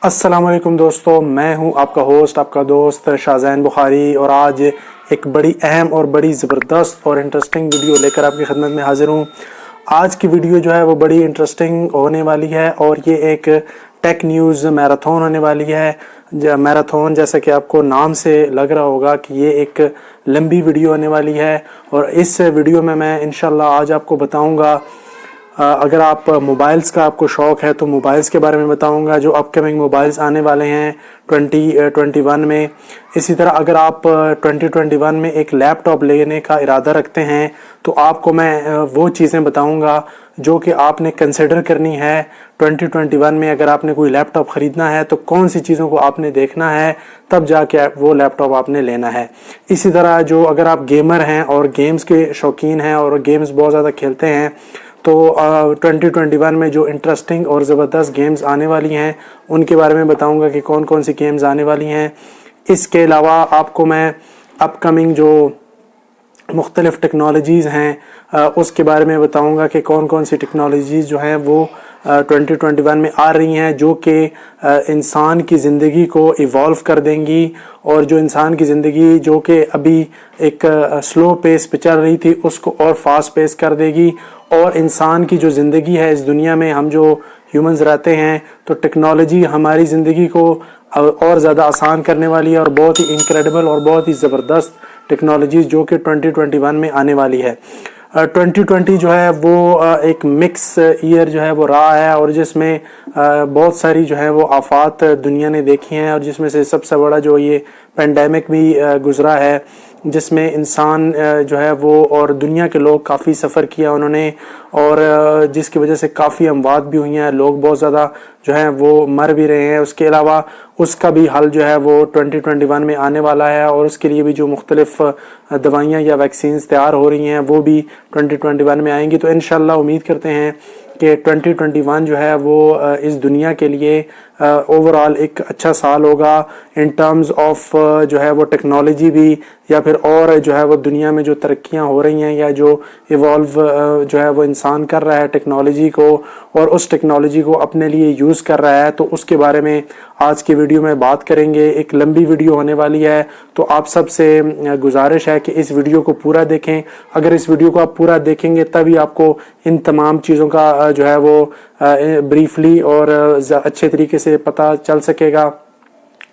अस्सलाम वालेकुम दोस्तों, मैं हूं आपका होस्ट, आपका दोस्त शाहज़ैन बुखारी। और आज एक बड़ी अहम और बड़ी ज़बरदस्त और इंटरेस्टिंग वीडियो लेकर आपकी खिदमत में हाज़िर हूं। आज की वीडियो जो है वो बड़ी इंटरेस्टिंग होने वाली है और ये एक टेक न्यूज़ मैराथन होने वाली है। मैराथन जैसा कि आपको नाम से लग रहा होगा कि ये एक लंबी वीडियो होने वाली है। और इस वीडियो में मैं इंशाल्लाह आज आपको बताऊँगा, अगर आप मोबाइल्स का आपको शौक़ है तो मोबाइल्स के बारे में बताऊंगा, जो अपकमिंग मोबाइल्स आने वाले हैं 2021 में। इसी तरह अगर आप 2021 में एक लैपटॉप लेने का इरादा रखते हैं तो आपको मैं वो चीज़ें बताऊंगा जो कि आपने कंसिडर करनी है 2021 में। अगर आपने कोई लैपटॉप ख़रीदना है तो कौन सी चीज़ों को आपने देखना है, तब जाके वो लैपटॉप आपने लेना है। इसी तरह जो अगर आप गेमर हैं और गेम्स के शौकीन हैं और गेम्स बहुत ज़्यादा खेलते हैं तो 2021 में जो इंटरेस्टिंग और ज़बरदस्त गेम्स आने वाली हैं उनके बारे में बताऊंगा कि कौन कौन सी गेम्स आने वाली हैं। इसके अलावा आपको मैं अपकमिंग जो मुख्तलिफ़ टेक्नोलॉजीज़ हैं उसके बारे में बताऊंगा कि कौन कौन सी टेक्नोलॉजीज़ जो हैं वो 2021 में आ रही हैं, जो कि इंसान की ज़िंदगी को इवॉल्व कर देंगी और जो इंसान की ज़िंदगी जो कि अभी एक स्लो पेस पे चल रही थी उसको और फास्ट पेस कर देगी। और इंसान की जो ज़िंदगी है इस दुनिया में, हम जो ह्यूमंस रहते हैं, तो टेक्नोलॉजी हमारी ज़िंदगी को और ज़्यादा आसान करने वाली है और बहुत ही इनक्रेडिबल और बहुत ही ज़बरदस्त टेक्नोलॉजीज़ जो कि 2021 में आने वाली है। 2020 जो है वो एक मिक्स ईयर जो है वो रहा है और जिसमें बहुत सारी जो है वो आफात दुनिया ने देखी हैं और जिसमें से सबसे बड़ा जो ये पेंडेमिक भी गुज़रा है, जिसमें इंसान जो है वो और दुनिया के लोग काफ़ी सफ़र किया उन्होंने और जिसकी वजह से काफ़ी अमवात भी हुई हैं, लोग बहुत ज़्यादा जो हैं वो मर भी रहे हैं। उसके अलावा उसका भी हल जो है वो 2021 में आने वाला है और उसके लिए भी जो मुख्तलिफ़ दवाइयाँ या वैक्सीन्स तैयार हो रही हैं वो भी 2021 में आएंगी। तो इंशाल्लाह उम्मीद करते हैं कि 2021 जो है वो इस दुनिया के लिए ओवरऑल एक अच्छा साल होगा इन टर्म्स ऑफ जो है वो टेक्नोलॉजी भी, या फिर और जो है वो दुनिया में जो तरक्कियां हो रही हैं या जो इवॉल्व जो है वो इंसान कर रहा है टेक्नोलॉजी को और उस टेक्नोलॉजी को अपने लिए यूज़ कर रहा है, तो उसके बारे में आज की वीडियो में बात करेंगे। एक लंबी वीडियो होने वाली है तो आप सबसे गुजारिश है कि इस वीडियो को पूरा देखें। अगर इस वीडियो को आप पूरा देखेंगे तभी आपको इन तमाम चीज़ों का जो है वो ब्रीफली और अच्छे तरीके से पता चल सकेगा।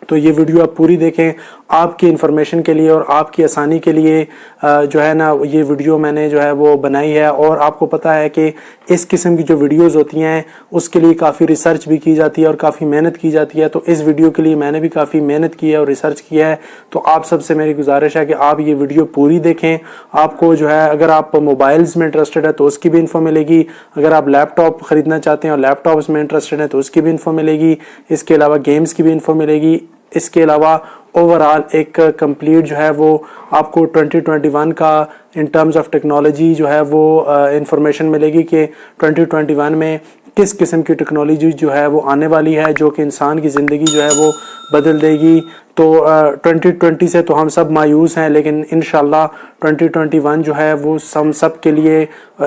तो ये वीडियो आप पूरी देखें, आपकी इन्फॉर्मेशन के लिए और आपकी आसानी के लिए जो है ना ये वीडियो मैंने जो है वो बनाई है। और आपको पता है कि इस किस्म की जो वीडियोस होती हैं उसके लिए काफ़ी रिसर्च भी की जाती है और काफ़ी मेहनत की जाती है। तो इस वीडियो के लिए मैंने भी काफ़ी मेहनत की है और रिसर्च किया है। तो आप सबसे मेरी गुजारिश है कि आप ये वीडियो पूरी देखें। आपको जो है अगर आप मोबाइल्स में इंटरेस्टेड है तो उसकी भी इन्फो मिलेगी, अगर आप लैपटॉप ख़रीदना चाहते हैं और लैपटॉप्स में इंटरेस्टेड है तो उसकी भी इन्फो मिलेगी, इसके अलावा गेम्स की भी इन्फो मिलेगी। इसके अलावा ओवरऑल एक कंप्लीट जो है वो आपको 2021 का इन टर्म्स ऑफ टेक्नोलॉजी जो है वो इंफॉर्मेशन मिलेगी कि 2021 में किस किस्म की टेक्नोलॉजी जो है वो आने वाली है जो कि इंसान की ज़िंदगी जो है वो बदल देगी। तो 2020 से तो हम सब मायूस हैं, लेकिन इंशाल्लाह 2021 जो है वो हम सब के लिए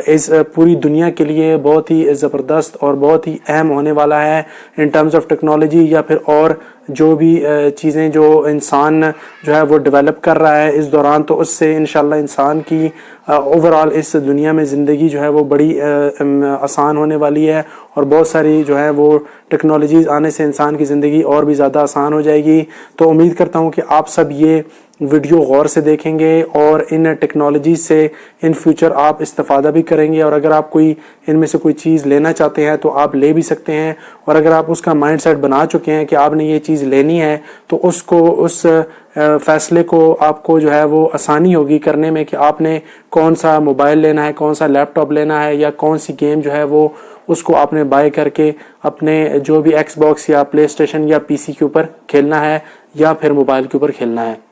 इस पूरी दुनिया के लिए बहुत ही ज़बरदस्त और बहुत ही अहम होने वाला है इन टर्म्स ऑफ टेक्नोलॉजी या फिर और जो भी चीज़ें जो इंसान जो है वो डेवलप कर रहा है इस दौरान। तो उससे इंशाल्लाह इंसान की ओवरऑल इस दुनिया में ज़िंदगी जो है वो बड़ी आसान होने वाली है और बहुत सारी जो है वो टेक्नोलॉजीज़ आने से इंसान की ज़िंदगी और भी ज़्यादा आसान हो जाएगी। तो उम्मीद करता हूँ कि आप सब ये वीडियो गौर से देखेंगे और इन टेक्नोलॉजी से इन फ्यूचर आप इस्तेफ़ादा भी करेंगे। और अगर आप कोई इनमें से कोई चीज़ लेना चाहते हैं तो आप ले भी सकते हैं, और अगर आप उसका माइंडसेट बना चुके हैं कि आपने ये चीज़ लेनी है तो उसको उस फ़ैसले को आपको जो है वो आसानी होगी करने में कि आपने कौन सा मोबाइल लेना है, कौन सा लैपटॉप लेना है या कौन सी गेम जो है वो उसको आपने बाय करके अपने जो भी एक्सबॉक्स या प्ले स्टेशन या पीसी के ऊपर खेलना है या फिर मोबाइल के ऊपर खेलना है।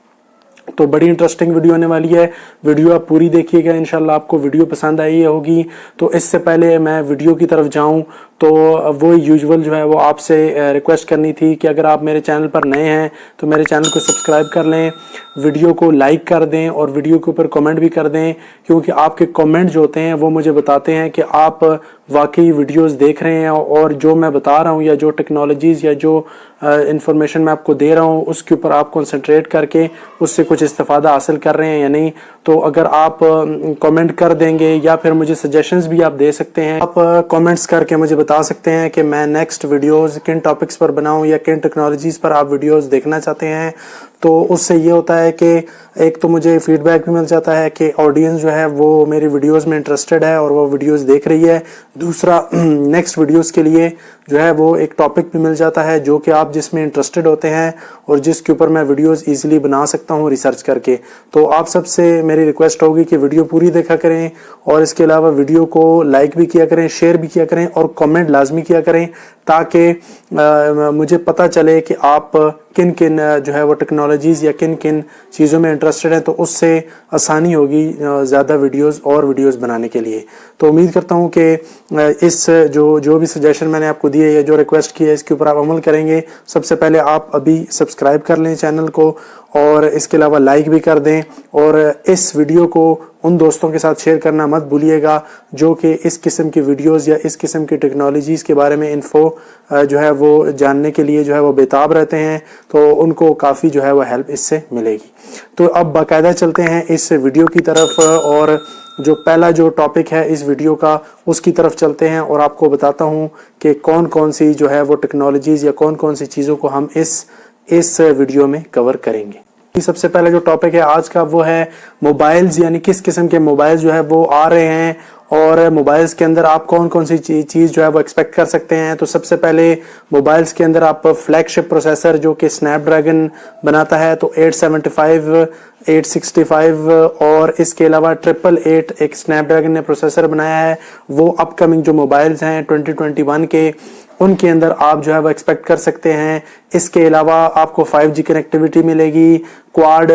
तो बड़ी इंटरेस्टिंग वीडियो होने वाली है, वीडियो आप पूरी देखिएगा, इंशाल्लाह आपको वीडियो पसंद आई होगी। तो इससे पहले मैं वीडियो की तरफ जाऊं तो वो यूजुअल जो है वो आपसे रिक्वेस्ट करनी थी कि अगर आप मेरे चैनल पर नए हैं तो मेरे चैनल को सब्सक्राइब कर लें, वीडियो को लाइक कर दें और वीडियो के ऊपर कमेंट भी कर दें, क्योंकि आपके कमेंट जो होते हैं वो मुझे बताते हैं कि आप वाकई वीडियोस देख रहे हैं और जो मैं बता रहा हूँ या जो टेक्नोलॉजीज़ या जो इंफॉर्मेशन मैं आपको दे रहा हूँ उसके ऊपर आप कंसंट्रेट करके उससे कुछ इस्तेफादा हासिल कर रहे हैं या नहीं। तो अगर आप कमेंट कर देंगे या फिर मुझे सजेशंस भी आप दे सकते हैं, आप कमेंट्स करके मुझे बता सकते हैं कि मैं नेक्स्ट वीडियोस किन टॉपिक्स पर बनाऊं या किन टेक्नोलॉजीज़ पर आप वीडियोस देखना चाहते हैं। तो उससे ये होता है कि एक तो मुझे फीडबैक भी मिल जाता है कि ऑडियंस जो है वो मेरी वीडियोस में इंटरेस्टेड है और वो वीडियोस देख रही है। दूसरा, नेक्स्ट वीडियोस के लिए जो है वो एक टॉपिक भी मिल जाता है जो कि आप जिसमें इंटरेस्टेड होते हैं और जिसके ऊपर मैं वीडियोस इजीली बना सकता हूं रिसर्च करके। तो आप सबसे मेरी रिक्वेस्ट होगी कि वीडियो पूरी देखा करें और इसके अलावा वीडियो को लाइक भी किया करें, शेयर भी किया करें और कमेंट लाजमी किया करें, ताकि मुझे पता चले कि आप किन किन जो है वो टेक्नोलॉजीज़ या किन किन चीज़ों में इंटरेस्टेड हैं। तो उससे आसानी होगी ज़्यादा वीडियोस बनाने के लिए। तो उम्मीद करता हूँ कि इस जो भी सजेशन मैंने आपको दिए या जो रिक्वेस्ट की है इसके ऊपर आप अमल करेंगे। सबसे पहले आप अभी सब्सक्राइब कर लें चैनल को और इसके अलावा लाइक भी कर दें और इस वीडियो को उन दोस्तों के साथ शेयर करना मत भूलिएगा जो कि इस किस्म की वीडियोस या इस किस्म की टेक्नोलॉजीज़ के बारे में इन्फो जो है वो जानने के लिए जो है वो बेताब रहते हैं। तो उनको काफ़ी जो है वो हेल्प इससे मिलेगी। तो अब बाकायदा चलते हैं इस वीडियो की तरफ और जो पहला जो टॉपिक है इस वीडियो का उसकी तरफ चलते हैं और आपको बताता हूँ कि कौन कौन सी जो है वो टेक्नोलॉजीज़ या कौन कौन सी चीज़ों को हम इस वीडियो में कवर करेंगे। सबसे पहले जो टॉपिक है आज का वो है मोबाइल्स, यानी किस किस्म के मोबाइल्स जो है वो आ रहे हैं और मोबाइल्स के अंदर आप कौन कौन सी चीज़ जो है वो एक्सपेक्ट कर सकते हैं। तो सबसे पहले मोबाइल्स के अंदर आप फ्लैगशिप प्रोसेसर जो कि स्नैपड्रैगन बनाता है, तो 875, 865 और इसके अलावा 888 एक स्नैपड्रैगन ने प्रोसेसर बनाया है। वो अपकमिंग जो मोबाइल्स हैं 2021 के उनके अंदर आप जो है वो एक्सपेक्ट कर सकते हैं। इसके अलावा आपको 5G कनेक्टिविटी मिलेगी, क्वाड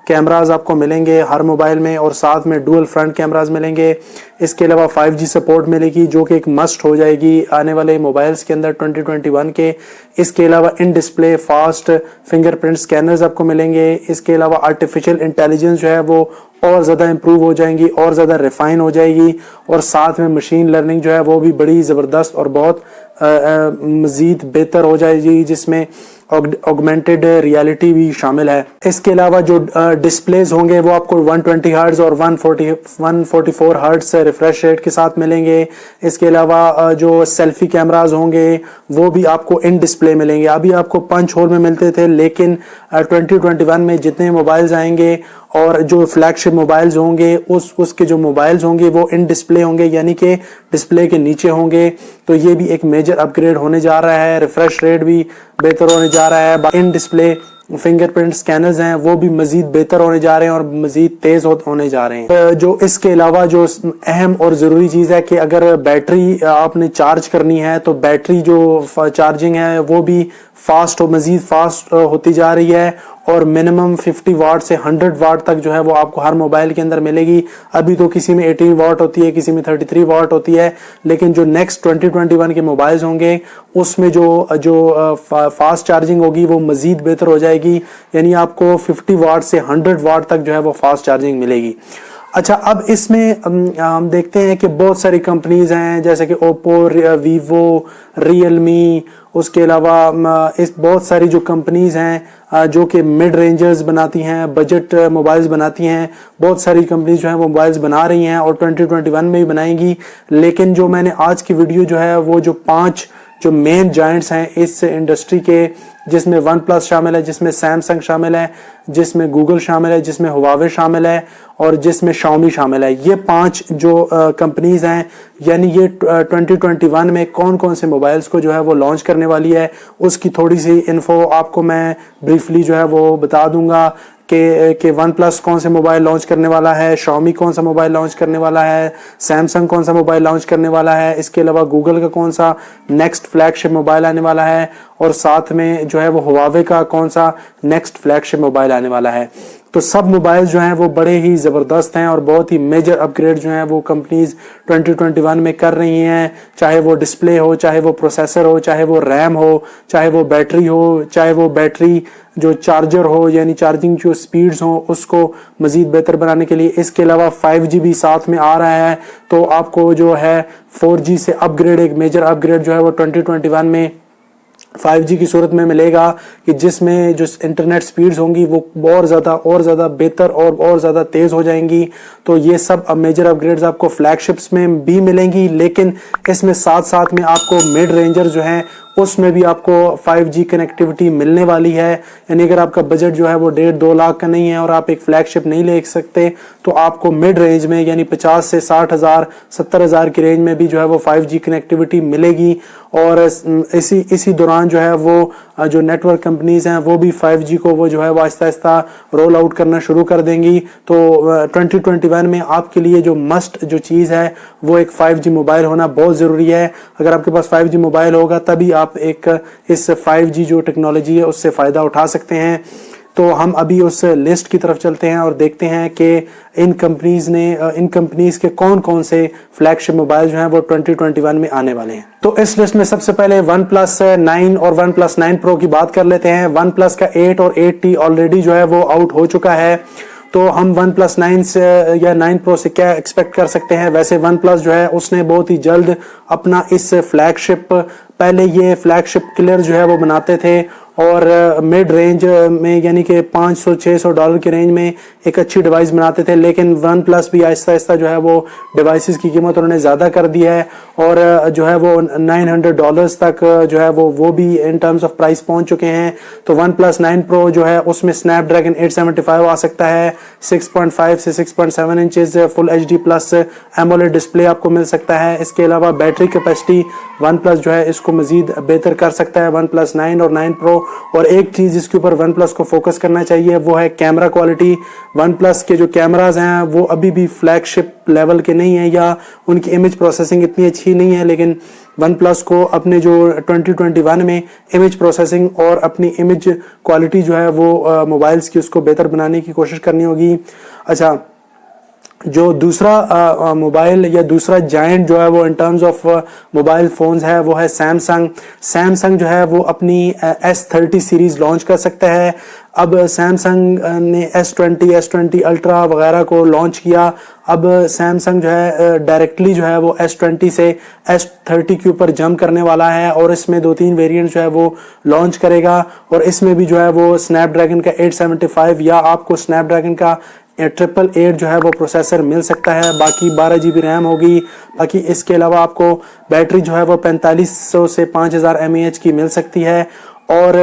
कैमरास आपको मिलेंगे हर मोबाइल में और साथ में डुअल फ्रंट कैमरास मिलेंगे। इसके अलावा 5G सपोर्ट मिलेगी जो कि एक मस्ट हो जाएगी आने वाले मोबाइल्स के अंदर 2021 के। इसके अलावा in display fast fingerprint scanners आपको मिलेंगे। इसके अलावा आर्टिफिशियल इंटेलिजेंस जो है वो और ज़्यादा इम्प्रूव हो जाएंगी और ज़्यादा रिफाइन हो जाएगी और साथ में मशीन लर्निंग जो है वो भी बड़ी ज़बरदस्त और बहुत मज़ीद बेहतर हो जाएगी, जिसमें ऑगमेंटेड रियलिटी भी शामिल है। इसके अलावा जो डिस्प्लेस होंगे वो आपको 120 हर्ट्ज और 144 हर्ट्ज रिफ्रेश रेट के साथ मिलेंगे। इसके अलावा जो सेल्फी कैमरास होंगे वो भी आपको इन डिस्प्ले मिलेंगे। अभी आपको पंच होल में मिलते थे, लेकिन 2021 में जितने मोबाइल्स आएंगे और जो फ्लैगशिप मोबाइल्स होंगे उसके जो मोबाइल्स होंगे वो इन डिस्प्ले होंगे, यानी कि डिस्प्ले के नीचे होंगे। तो ये भी एक मेजर अपग्रेड होने जा रहा है। रिफ्रेश रेट भी बेहतर होने जा रहा है। इन डिस्प्ले फिंगरप्रिंट स्कैनर्स हैं वो भी मजीद बेहतर होने जा रहे हैं और मजीद तेज होने जा रहे हैं। जो इसके अलावा जो अहम और ज़रूरी चीज़ है कि अगर बैटरी आपने चार्ज करनी है तो बैटरी जो चार्जिंग है वो भी मजीद फास्ट होती जा रही है और मिनिमम 50 वाट से 100 वाट तक जो है वो आपको हर मोबाइल के अंदर मिलेगी। अभी तो किसी में 18 वाट होती है, किसी में 33 वाट होती है, लेकिन जो नेक्स्ट 2021 के मोबाइल्स होंगे उसमें जो फास्ट चार्जिंग होगी वो मजीद बेहतर हो जाएगी, यानी आपको 50 वाट से 100 वाट तक जो है वो फास्ट चार्जिंग मिलेगी। अच्छा, अब इसमें हम देखते हैं कि बहुत सारी कंपनीज हैं जैसे कि ओप्पो, वीवो, रियलमी, उसके अलावा इस बहुत सारी जो कंपनीज हैं जो कि मिड रेंजर्स बनाती हैं, बजट मोबाइल्स बनाती हैं। बहुत सारी कंपनीज जो हैं वो मोबाइल्स बना रही हैं और 2021 में भी बनाएंगी। लेकिन जो मैंने आज की वीडियो जो है वो जो 5 जो मेन जायंट्स हैं इस इंडस्ट्री के, जिसमें वन प्लस शामिल है, जिसमें सैमसंग शामिल है, जिसमें गूगल शामिल है, जिसमें हुआवे शामिल है और जिसमें शाओमी शामिल है। ये 5 जो कंपनीज हैं, यानी ये 2021 में कौन कौन से मोबाइल्स को जो है वो लॉन्च करने वाली है उसकी थोड़ी सी इन्फो आपको मैं ब्रीफली जो है वो बता दूंगा कि वन प्लस कौन से मोबाइल लॉन्च करने वाला है, शाओमी कौन सा मोबाइल लॉन्च करने वाला है, सैमसंग कौन सा मोबाइल लॉन्च करने वाला है, इसके अलावा गूगल का कौन सा नेक्स्ट फ्लैगशिप मोबाइल आने वाला है और साथ में जो है वो हुआवे का कौन सा नेक्स्ट फ्लैगशिप मोबाइल आने वाला है। तो सब मोबाइल जो हैं वो बड़े ही ज़बरदस्त हैं और बहुत ही मेजर अपग्रेड जो हैं वो कंपनीज 2021 में कर रही हैं। चाहे वो डिस्प्ले हो, चाहे वो प्रोसेसर हो, चाहे वो रैम हो, चाहे वो बैटरी हो, चाहे वो बैटरी जो चार्जर हो, यानी चार्जिंग जो स्पीड्स हो उसको मज़ीद बेहतर बनाने के लिए। इसके अलावा 5G भी साथ में आ रहा है, तो आपको जो है 4G से अपग्रेड, एक मेजर अपग्रेड जो है वो 2021 में 5G की सूरत में मिलेगा, कि जिसमें जो इंटरनेट स्पीड्स होंगी वो और ज़्यादा बेहतर और ज़्यादा तेज़ हो जाएंगी। तो ये सब मेजर अपग्रेड्स आपको फ्लैगशिप्स में भी मिलेंगी, लेकिन इसमें साथ साथ में आपको मिड रेंजर जो हैं उसमें भी आपको 5G कनेक्टिविटी मिलने वाली है। यानी अगर आपका बजट जो है वो 1.5-2 लाख का नहीं है और आप एक फ्लैगशिप नहीं ले सकते, तो आपको मिड रेंज में यानी 50 से 60,000 70,000 की रेंज में भी जो है वो 5G कनेक्टिविटी मिलेगी। और इसी दौरान जो है वो जो नेटवर्क कंपनीज हैं वो भी 5G को वो जो है वो आहिस्ता आहिस्ता रोल आउट करना शुरू कर देंगी। तो 2021 में आपके लिए जो मस्ट जो चीज़ है वो एक 5G मोबाइल होना बहुत ज़रूरी है। अगर आपके पास 5G मोबाइल होगा तभी आप एक इस 5G जो टेक्नोलॉजी है उससे फ़ायदा उठा सकते हैं। तो हम अभी उस लिस्ट की तरफ चलते हैं और देखते हैं कि इन कंपनीज के कौन कौन से फ्लैगशिप मोबाइल जो हैं वो 2021 में आने वाले हैं। तो इस लिस्ट में सबसे पहले OnePlus 9 और OnePlus 9 Pro की बात कर लेते हैं। OnePlus का 8 और 8T ऑलरेडी जो है वो आउट हो चुका है, तो हम OnePlus 9 से या 9 Pro से क्या एक्सपेक्ट कर सकते हैं। वैसे OnePlus जो है उसने बहुत ही जल्द अपना इस फ्लैगशिप, पहले ये फ्लैगशिप किलर जो है वो बनाते थे और मिड रेंज में यानी कि $500-600 की रेंज में एक अच्छी डिवाइस बनाते थे, लेकिन OnePlus भी आहिस्ता आहिस्ता जो है वो डिवाइसेस की कीमत उन्होंने ज़्यादा कर दी है और जो है वो $900 तक जो है वो भी इन टर्म्स ऑफ प्राइस पहुंच चुके हैं। तो OnePlus 9 Pro जो है उसमें Snapdragon 875 आ सकता है, 6.5 से 6.7 inches full HD plus AMOLED display आपको मिल सकता है। इसके अलावा बैटरी कैपेसिटी OnePlus जो है इसको मजीद बेहतर कर सकता है, OnePlus 9 और 9 Pro। और एक चीज जिसके ऊपर OnePlus को फोकस करना चाहिए वो है कैमरा क्वालिटी। OnePlus के जो कैमराज हैं वो अभी भी फ्लैगशिप लेवल के नहीं है या उनकी इमेज प्रोसेसिंग इतनी अच्छी नहीं है, लेकिन OnePlus को अपने जो 2021 में इमेज प्रोसेसिंग और अपनी इमेज क्वालिटी जो है वो मोबाइल्स की उसको बेहतर बनाने की कोशिश करनी होगी। अच्छा, जो दूसरा मोबाइल या दूसरा जायंट जो है वो इन टर्म्स ऑफ मोबाइल फोन्स है वो है सैमसंग जो है वो अपनी S30 सीरीज लॉन्च कर सकता है। अब सैमसंग ने S20 अल्ट्रा वगैरह को लॉन्च किया, अब सैमसंग जो है डायरेक्टली जो है वो S20 से S30 के ऊपर जंप करने वाला है और इसमें 2-3 वेरिएंट जो है वो लॉन्च करेगा और इसमें भी जो है वो स्नैपड्रैगन का 875 या आपको स्नैपड्रैगन का 888 जो है वो प्रोसेसर मिल सकता है। बाकी 12 GB रैम होगी। बाकी इसके अलावा आपको बैटरी जो है वो 4500 से 5000 mAh की मिल सकती है। और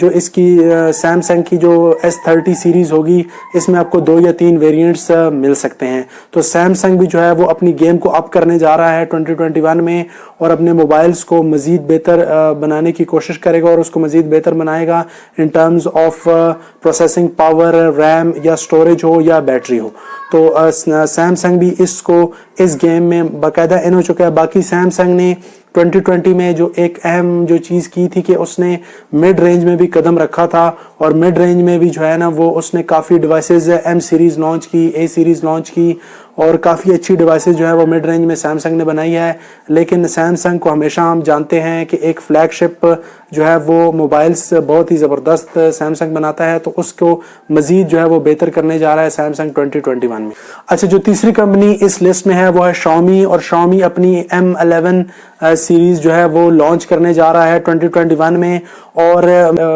जो इसकी सैमसंग की जो S30 सीरीज होगी इसमें आपको 2 या 3 वेरिएंट्स मिल सकते हैं। तो सैमसंग भी जो है वो अपनी गेम को अप करने जा रहा है 2021 में और अपने मोबाइल्स को मज़ीद बेहतर बनाने की कोशिश करेगा और उसको मज़ीद बेहतर बनाएगा इन terms of processing power, RAM या स्टोरेज हो या बैटरी हो। तो सैमसंग भी इस गेम में बाकायदा इन हो चुका है। बाकी सैमसंग ने 2020 में जो एक अहम जो चीज़ की थी कि उसने मिड रेंज में भी कदम रखा था और मिड रेंज में भी जो है ना वो उसने काफ़ी डिवाइसेस M सीरीज़ लॉन्च की, A सीरीज़ लॉन्च की और काफ़ी अच्छी डिवाइसेस जो है वो मिड रेंज में सैमसंग ने बनाई है। लेकिन सैमसंग को हमेशा हम जानते हैं कि एक फ्लैगशिप जो है वो मोबाइल्स बहुत ही ज़बरदस्त सैमसंग बनाता है, तो उसको मज़ीद जो है वो बेहतर करने जा रहा है सैमसंग 2021 में। अच्छा, जो तीसरी कंपनी इस लिस्ट में है वो है Xiaomi और Xiaomi अपनी M11 सीरीज़ जो है वो लॉन्च करने जा रहा है 2021 में और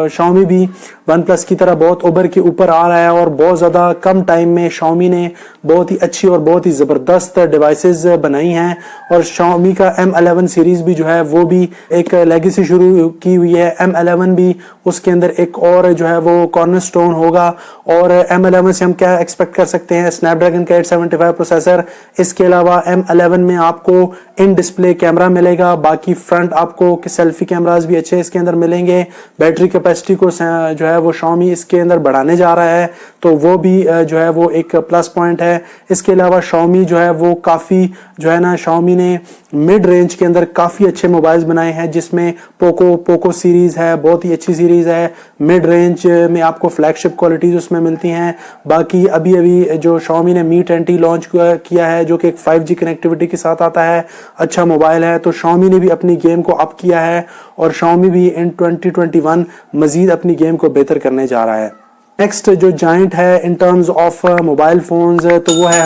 Xiaomi भी OnePlus की तरह बहुत उभर के ऊपर आ रहा है और बहुत ज़्यादा कम टाइम में Xiaomi ने बहुत ही अच्छी और बहुत ही ज़बरदस्त डिवाइसेस बनाई हैं। और Xiaomi का M11 सीरीज़ भी जो है वो भी एक लेगेसी शुरू की हुई है। M11 भी उसके अंदर एक और जो है वो कॉर्नरस्टोन होगा और M11 से हम क्या एक्सपेक्ट कर सकते हैं, स्नैपड्रैगन का 875 प्रोसेसर। इसके अलावा M11 में आपको इन डिस्प्ले कैमरा मिलेगा, बाकी फ्रंट आपको सेल्फी कैमराज भी अच्छे इसके अंदर मिलेंगे। बैटरी कैपेसिटी को जो है वो Xiaomi इसके अंदर बढ़ाने जा रहा है, तो वो भी जो है वो एक प्लस पॉइंट है। इसके अलावा Xiaomi जो है वो काफ़ी जो है ना, Xiaomi ने मिड रेंज के अंदर काफ़ी अच्छे मोबाइल्स बनाए हैं, जिसमें पोको सीरीज़ है, बहुत ही अच्छी सीरीज़ है। मिड रेंज में आपको फ्लैगशिप क्वालिटीज़ उसमें मिलती हैं। बाकी अभी जो Xiaomi ने Mi 10T लॉन्च किया है, जो कि एक 5G कनेक्टिविटी के साथ आता है, अच्छा मोबाइल है। तो Xiaomi ने भी अपनी गेम को अप किया है और Xiaomi भी इन 2021 मज़ीद अपनी गेम को बेहतर करने जा रहा है। नेक्स्ट जो जाइंट है इन टर्म्स ऑफ मोबाइल फ़ोन्स, तो वो है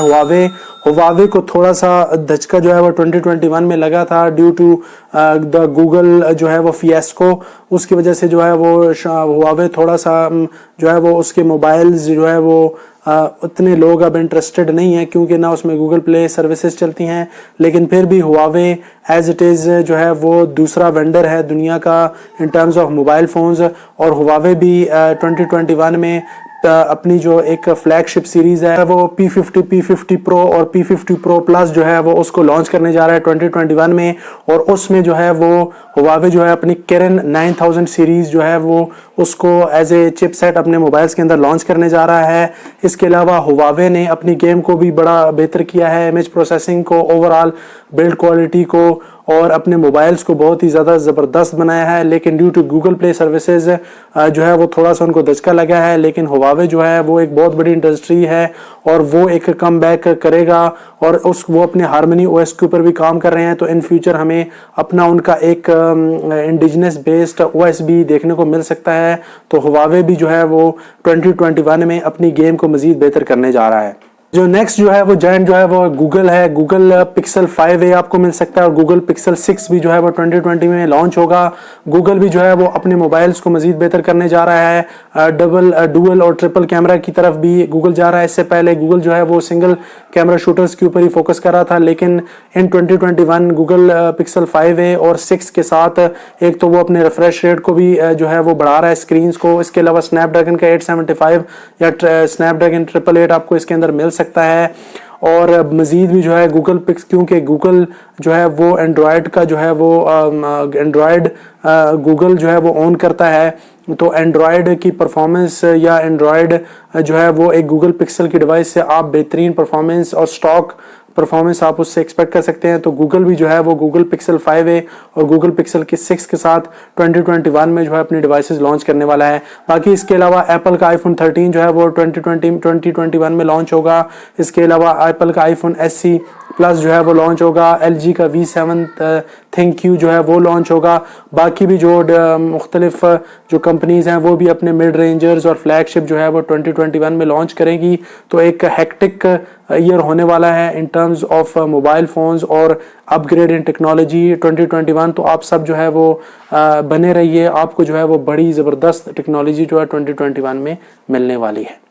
हुआवे को थोड़ा सा धचका जो है वो 2021 में लगा था ड्यू टू द गूगल जो है वो फिएस्को। उसकी वजह से जो है वो हुआवे थोड़ा सा जो है वो उसके मोबाइल्स जो है वो उतने लोग अब इंटरेस्टेड नहीं है, क्योंकि ना उसमें गूगल प्ले सर्विसेज चलती हैं। लेकिन फिर भी हुआवे एज इट इज़ जो है वो दूसरा वेंडर है दुनिया का इन टर्म्स ऑफ मोबाइल फ़ोन्स, और हुआवे भी 2021 में अपनी जो एक फ्लैगशिप सीरीज़ है वो P50 Pro और P50 Pro Plus जो है वो उसको लॉन्च करने जा रहा है 2021 में। और उसमें जो है वो हुआवे जो है अपनी Kirin 9000 सीरीज़ जो है वो उसको एज ए चिपसेट अपने मोबाइल्स के अंदर लॉन्च करने जा रहा है। इसके अलावा हुआवे ने अपनी गेम को भी बड़ा बेहतर किया है, इमेज प्रोसेसिंग को, ओवरऑल बिल्ड क्वालिटी को, और अपने मोबाइल्स को बहुत ही ज़्यादा ज़बरदस्त बनाया है। लेकिन due to Google Play services जो है वो थोड़ा सा उनको धचका लगा है। लेकिन हुआवे जो है वो एक बहुत बड़ी इंडस्ट्री है और वो एक कम बैक करेगा, और वो अपने हारमनी OS के ऊपर भी काम कर रहे हैं। तो इन फ्यूचर हमें अपना उनका एक इंडिजिनस बेस्ड OS भी देखने को मिल सकता है। तो हुआवे भी जो है वो 2021 में अपनी गेम को मज़ीद बेहतर करने जा रहा है। जो नेक्स्ट जो है वो जायंट जो है वो गूगल है। गूगल पिक्सल 5a आपको मिल सकता है, और गूगल पिक्सल 6 भी जो है वो 2020 में लॉन्च होगा। गूगल भी जो है वो अपने मोबाइल्स को मज़ीद बेहतर करने जा रहा है। डुअल और ट्रिपल कैमरा की तरफ भी गूगल जा रहा है। इससे पहले गूगल जो है वो सिंगल कैमरा शूटर्स के ऊपर ही फोकस कर रहा था, लेकिन इन 2021 गूगल पिक्सल 5a और 6 के साथ एक तो वो अपने रिफ्रेश रेट को भी जो है वो बढ़ा रहा है, स्क्रीन्स को। इसके अलावा स्नैपड्रैगन का 875 या स्नैपड्रैगन 888 आपको इसके अंदर मिल सकता है। और मज़ीद भी जो है गूगल पिक्स, क्योंकि गूगल जो है वो एंड्रॉयड का जो है वो एंड्रॉयड गूगल जो है वो ओन करता है, तो एंड्रॉयड की परफॉर्मेंस या एंड्रॉयड जो है वो एक गूगल पिक्सल की डिवाइस से आप बेहतरीन परफॉर्मेंस और स्टॉक परफॉर्मेंस आप उससे एक्सपेक्ट कर सकते हैं। तो गूगल भी जो है वो गूगल पिक्सल 5a और गूगल पिक्सल के 6 के साथ 2021 में जो है अपनी डिवाइसेस लॉन्च करने वाला है। बाकी इसके अलावा एप्पल का iPhone 13 जो है वो 2021 में लॉन्च होगा। इसके अलावा एप्पल का iPhone SE प्लस जो है वो लॉन्च होगा। LG का V7 ThinQ जो है वो लॉन्च होगा। बाकी भी जो मुख्तलिफ जो कंपनीज़ हैं वो भी अपने मिड रेंजर्स और फ्लैगशिप जो है वो 2021 में लॉन्च करेंगी। तो एक हेक्टिक ईयर होने वाला है इन टर्म्स ऑफ मोबाइल फ़ोन्स और अपग्रेड इन टेक्नोलॉजी 2021। तो आप सब जो है वो बने रहिए, आपको जो है वो बड़ी ज़बरदस्त टेक्नोलॉजी जो है 2021 में मिलने वाली है।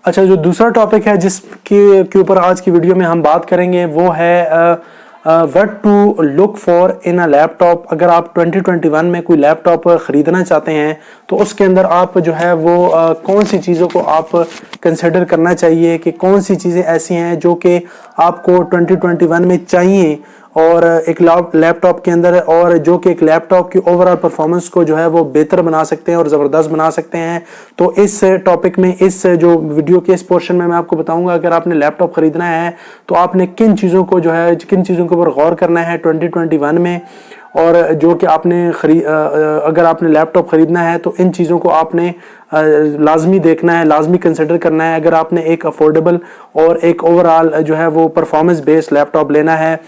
अच्छा, जो दूसरा टॉपिक है जिसके ऊपर आज की वीडियो में हम बात करेंगे वो है what to look for in a laptop. अगर आप 2021 में कोई लैपटॉप ख़रीदना चाहते हैं तो उसके अंदर आप जो है वो कौन सी चीज़ों को आप कंसिडर करना चाहिए, कि कौन सी चीज़ें ऐसी हैं जो कि आपको 2021 में चाहिए और एक लैपटॉप के अंदर, और जो कि एक लैपटॉप की ओवरऑल परफॉर्मेंस को जो है वो बेहतर बना सकते हैं और ज़बरदस्त बना सकते हैं। तो इस टॉपिक में, इस जो वीडियो के इस पोर्शन में मैं आपको बताऊंगा अगर आपने लैपटॉप ख़रीदना है तो आपने किन चीज़ों को जो है, किन चीज़ों के ऊपर गौर करना है 2021 में, और जो कि आपने अगर आपने लैपटॉप ख़रीदना है तो इन चीज़ों को आपने लाजमी देखना है, लाजमी कंसिडर करना है अगर आपने एक अफोर्डेबल और एक ओवरऑल जो है वो परफॉर्मेंस बेस्ड लैपटॉप लेना है।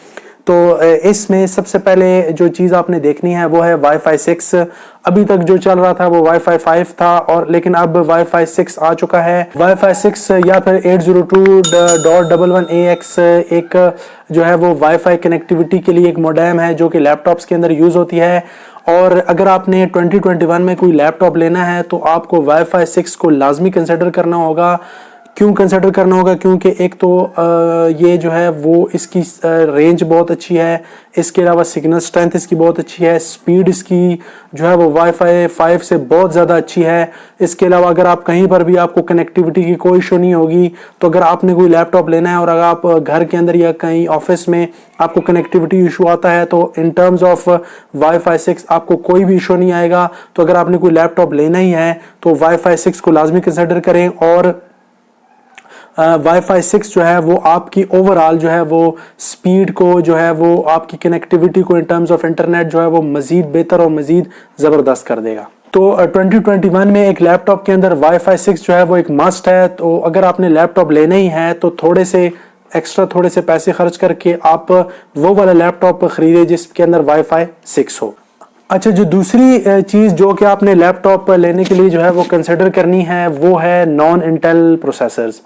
तो इसमें सबसे पहले जो चीज़ आपने देखनी है वो है Wi-Fi 6। अभी तक जो चल रहा था वो Wi-Fi 5 था, और लेकिन अब Wi-Fi 6 आ चुका है। Wi-Fi 6 या फिर 802.11ax एक जो है वो Wi-Fi कनेक्टिविटी के लिए एक मोडेम है जो कि लैपटॉप्स के अंदर यूज़ होती है। और अगर आपने 2021 में कोई लैपटॉप लेना है तो आपको Wi-Fi 6 को लाजमी कंसिडर करना होगा, क्यों कंसिडर करना होगा? क्योंकि एक तो ये जो है वो इसकी रेंज बहुत अच्छी है, इसके अलावा सिग्नल स्ट्रेंथ इसकी बहुत अच्छी है, स्पीड इसकी जो है वो वाईफाई 5 से बहुत ज़्यादा अच्छी है। इसके अलावा अगर आप कहीं पर भी आपको कनेक्टिविटी की कोई इशू नहीं होगी, तो अगर आपने कोई लैपटॉप लेना है और अगर आप घर के अंदर या कहीं ऑफिस में आपको कनेक्टिविटी इशू आता है, तो इन टर्म्स ऑफ वाईफाई 6 आपको कोई भी इशू नहीं आएगा। तो अगर आपने कोई लैपटॉप लेना ही है तो वाईफाई 6 को लाजमी कंसिडर करें। और वाईफाई 6 जो है वो आपकी ओवरऑल जो है वो स्पीड को जो है वो आपकी कनेक्टिविटी को इन टर्म्स ऑफ इंटरनेट जो है वो मजीद बेहतर और मजीद ज़बरदस्त कर देगा। तो 2021 में एक लैपटॉप के अंदर वाईफाई 6 जो है वो एक मस्ट है। तो अगर आपने लैपटॉप लेना ही है तो थोड़े से पैसे खर्च करके आप वो वाला लैपटॉप खरीदे जिसके अंदर वाईफाई 6 हो। अच्छा, जो दूसरी चीज़ जो कि आपने लैपटॉप लेने के लिए जो है वो कंसिडर करनी है वो है नॉन इंटेल प्रोसेसर्स।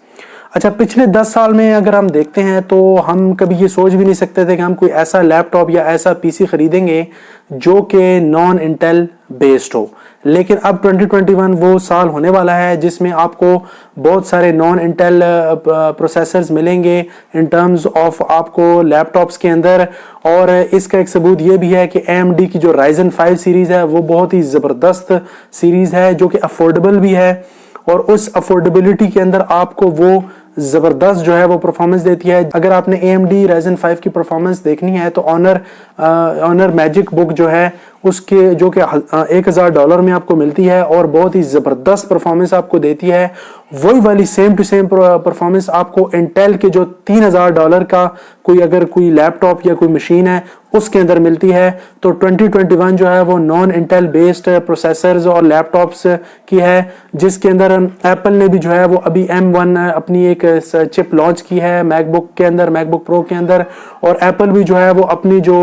अच्छा, पिछले 10 साल में अगर हम देखते हैं तो हम कभी ये सोच भी नहीं सकते थे कि हम कोई ऐसा लैपटॉप या ऐसा पीसी खरीदेंगे जो कि नॉन इंटेल बेस्ड हो। लेकिन अब 2021 वो साल होने वाला है जिसमें आपको बहुत सारे नॉन इंटेल प्रोसेसर्स मिलेंगे इन टर्म्स ऑफ आपको लैपटॉप्स के अंदर। और इसका एक सबूत ये भी है कि AMD की जो Ryzen 5 सीरीज़ है वो बहुत ही ज़बरदस्त सीरीज़ है जो कि अफोर्डेबल भी है, और उस अफोर्डेबिलिटी के अंदर आपको वो ज़बरदस्त जो है वो परफॉर्मेंस देती है। अगर आपने AMD Ryzen 5 की परफॉर्मेंस देखनी है तो ऑनर मैजिक बुक जो है उसके जो कि $1000 में आपको मिलती है और बहुत ही ज़बरदस्त परफॉर्मेंस आपको देती है। वही वाली सेम टू सेम परफॉर्मेंस आपको इंटेल के जो $3000 का अगर कोई लैपटॉप या कोई मशीन है उसके अंदर मिलती है। तो 2021 जो है वो नॉन इंटेल बेस्ड प्रोसेसर्स और लैपटॉप्स की है, जिसके अंदर एप्पल ने भी जो है वो अभी M1 अपनी एक चिप लॉन्च की है मैकबुक के अंदर, मैकबुक प्रो के अंदर। और एप्पल भी जो है वो अपनी जो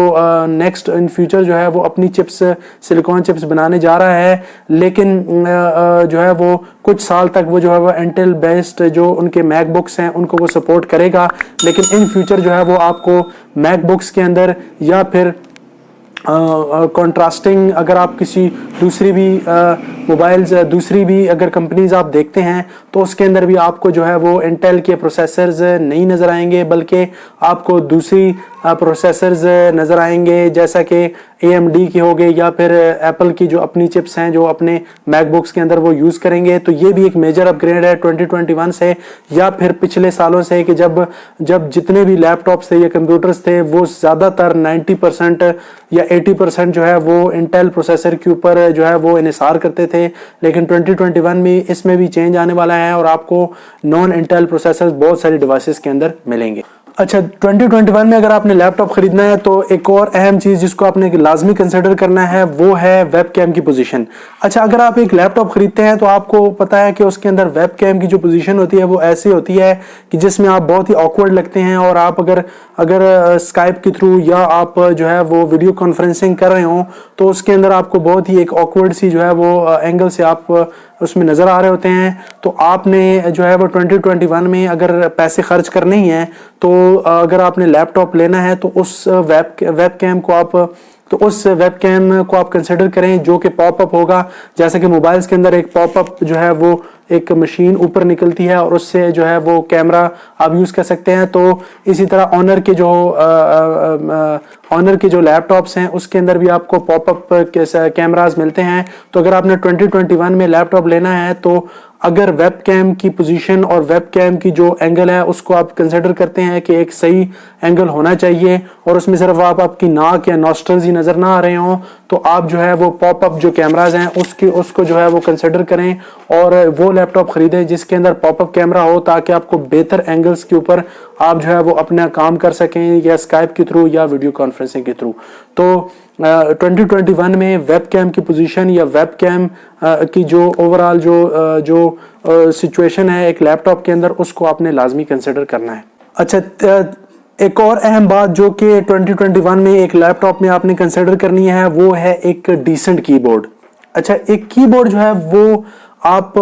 नेक्स्ट इन फ्यूचर जो है वो अपनी चिप्स सिलिकॉन चिप्स बनाने जा रहा है। लेकिन जो है वो कुछ साल तक वो जो है वो इंटेल बेस्ड जो उनके मैकबुक्स हैं उनको वो सपोर्ट करेगा। लेकिन इन फ्यूचर जो है वो आपको मैकबुक्स के अंदर या फिर कॉन्ट्रास्टिंग अगर आप किसी दूसरी भी मोबाइल्स दूसरी भी अगर कंपनीज आप देखते हैं तो उसके अंदर भी आपको जो है वो इंटेल के प्रोसेसर्स नहीं नज़र आएंगे, बल्कि आपको दूसरी प्रोसेसर्स नज़र आएंगे जैसा कि AMD की हो गई या फिर एप्पल की जो अपनी चिप्स हैं जो अपने मैकबुक्स के अंदर वो यूज़ करेंगे। तो ये भी एक मेजर अपग्रेड है 2021 से या फिर पिछले सालों से कि जब जितने भी लैपटॉप्स थे या कंप्यूटर्स थे वो ज़्यादातर 90% या 80% जो है वो इंटेल प्रोसेसर के ऊपर जो है वो इन्हिसार करते थे। लेकिन 2021 में इसमें भी चेंज आने वाला है और आपको नॉन इंटेल प्रोसेसर्स बहुत सारी डिवाइसेस के अंदर मिलेंगे। अच्छा, 2021 में अगर आपने लैपटॉप खरीदना है तो एक और अहम चीज़ जिसको आपने लाजमी कंसिडर करना है वो है वेब कैम की पोजीशन। अच्छा, अगर आप एक लैपटॉप खरीदते हैं तो आपको पता है कि उसके अंदर वेब कैम की जो पोजीशन होती है वो ऐसी होती है कि जिसमें आप बहुत ही ऑकवर्ड लगते हैं। और आप अगर स्काइप के थ्रू या आप जो है वो वीडियो कॉन्फ्रेंसिंग कर रहे हो तो उसके अंदर आपको बहुत ही एक ऑकवर्ड सी जो है वो एंगल से आप उसमें नज़र आ रहे होते हैं। तो आपने जो है वो 2021 में अगर पैसे खर्च करने ही हैं तो अगर आपने लैपटॉप लेना है तो उस वेब कैम को आप कंसिडर करें जो कि पॉपअप होगा। जैसे कि मोबाइल्स के अंदर एक पॉपअप जो है वो एक मशीन ऊपर निकलती है और उससे जो है वो कैमरा आप यूज़ कर सकते हैं। तो इसी तरह ऑनर के जो लैपटॉप्स हैं उसके अंदर भी आपको पॉपअप कैमरास मिलते हैं। तो अगर आपने 2021 में लैपटॉप लेना है तो अगर वेब कैम की पोजीशन और वेब कैम की जो एंगल है उसको आप कंसिडर करते हैं कि एक सही एंगल होना चाहिए और उसमें सिर्फ आपकी नाक या नॉस्ट्रल्स ही नज़र ना आ रहे हों तो आप जो है वो पॉपअप जो कैमराज हैं उसको जो है वो कंसिडर करें और वो लैपटॉप खरीदें जिसके अंदर पॉपअप कैमरा हो, ताकि आपको बेहतर एंगल्स के ऊपर आप जो है वो अपना काम कर सकें या स्काइप के थ्रू या वीडियो कॉन्फ्रेंसिंग के थ्रू। तो 2021 में वेब कैम की पोजीशन या वेब कैम की जो ओवरऑल जो सिचुएशन है एक लैपटॉप के अंदर उसको आपने लाजमी कंसिडर करना है। अच्छा, एक और अहम बात जो कि 2021 में एक लैपटॉप में आपने कंसिडर करनी है वो है एक डिसेंट कीबोर्ड। अच्छा, एक कीबोर्ड जो है वो आप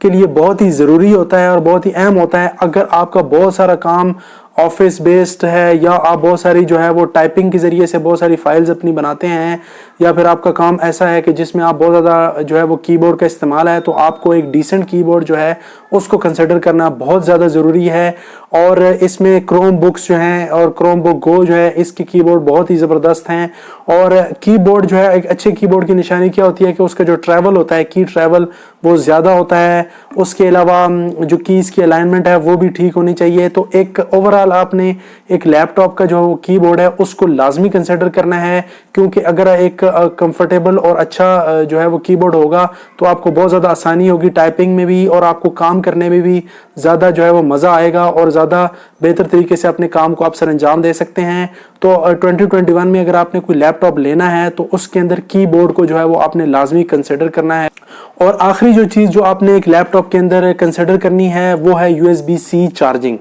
के लिए बहुत ही ज़रूरी होता है और बहुत ही अहम होता है। अगर आपका बहुत सारा काम ऑफिस बेस्ड है, या आप बहुत सारी जो है वो टाइपिंग के ज़रिए से बहुत सारी फाइल्स अपनी बनाते हैं, या फिर आपका काम ऐसा है कि जिसमें आप बहुत ज़्यादा जो है वो कीबोर्ड का इस्तेमाल है, तो आपको एक डिसेंट कीबोर्ड जो है उसको कंसिडर करना बहुत ज़्यादा ज़रूरी है। और इसमें क्रोम बुक्स जो हैं और क्रोम बुक गो जो है, इसकी कीबोर्ड बहुत ही ज़बरदस्त हैं। और कीबोर्ड जो है, एक अच्छे कीबोर्ड की निशानी क्या होती है कि उसका जो ट्रैवल होता है, की ट्रैवल वो ज़्यादा होता है। उसके अलावा जो कीज़ की अलाइनमेंट है वो भी ठीक होनी चाहिए। तो एक ओवरऑल आपने एक लैपटॉप का जो कीबोर्ड है उसको लाजमी कंसिडर करना है, क्योंकि अगर एक कंफर्टेबल और अच्छा जो है वो कीबोर्ड होगा तो आपको बहुत ज़्यादा आसानी होगी टाइपिंग में भी, और आपको काम करने में भी ज़्यादा जो है वो मज़ा आएगा और ज़्यादा बेहतर तरीके से अपने काम को आप सर अंजाम दे सकते हैं। तो 2021 में अगर आपने कोई लैपटॉप लेना है तो उसके अंदर कीबोर्ड को जो है वो आपने लाजमी कंसिडर करना है। और आखिरी जो चीज़ जो आपने एक लैपटॉप के अंदर कंसिडर करनी है वो है USB-C चार्जिंग।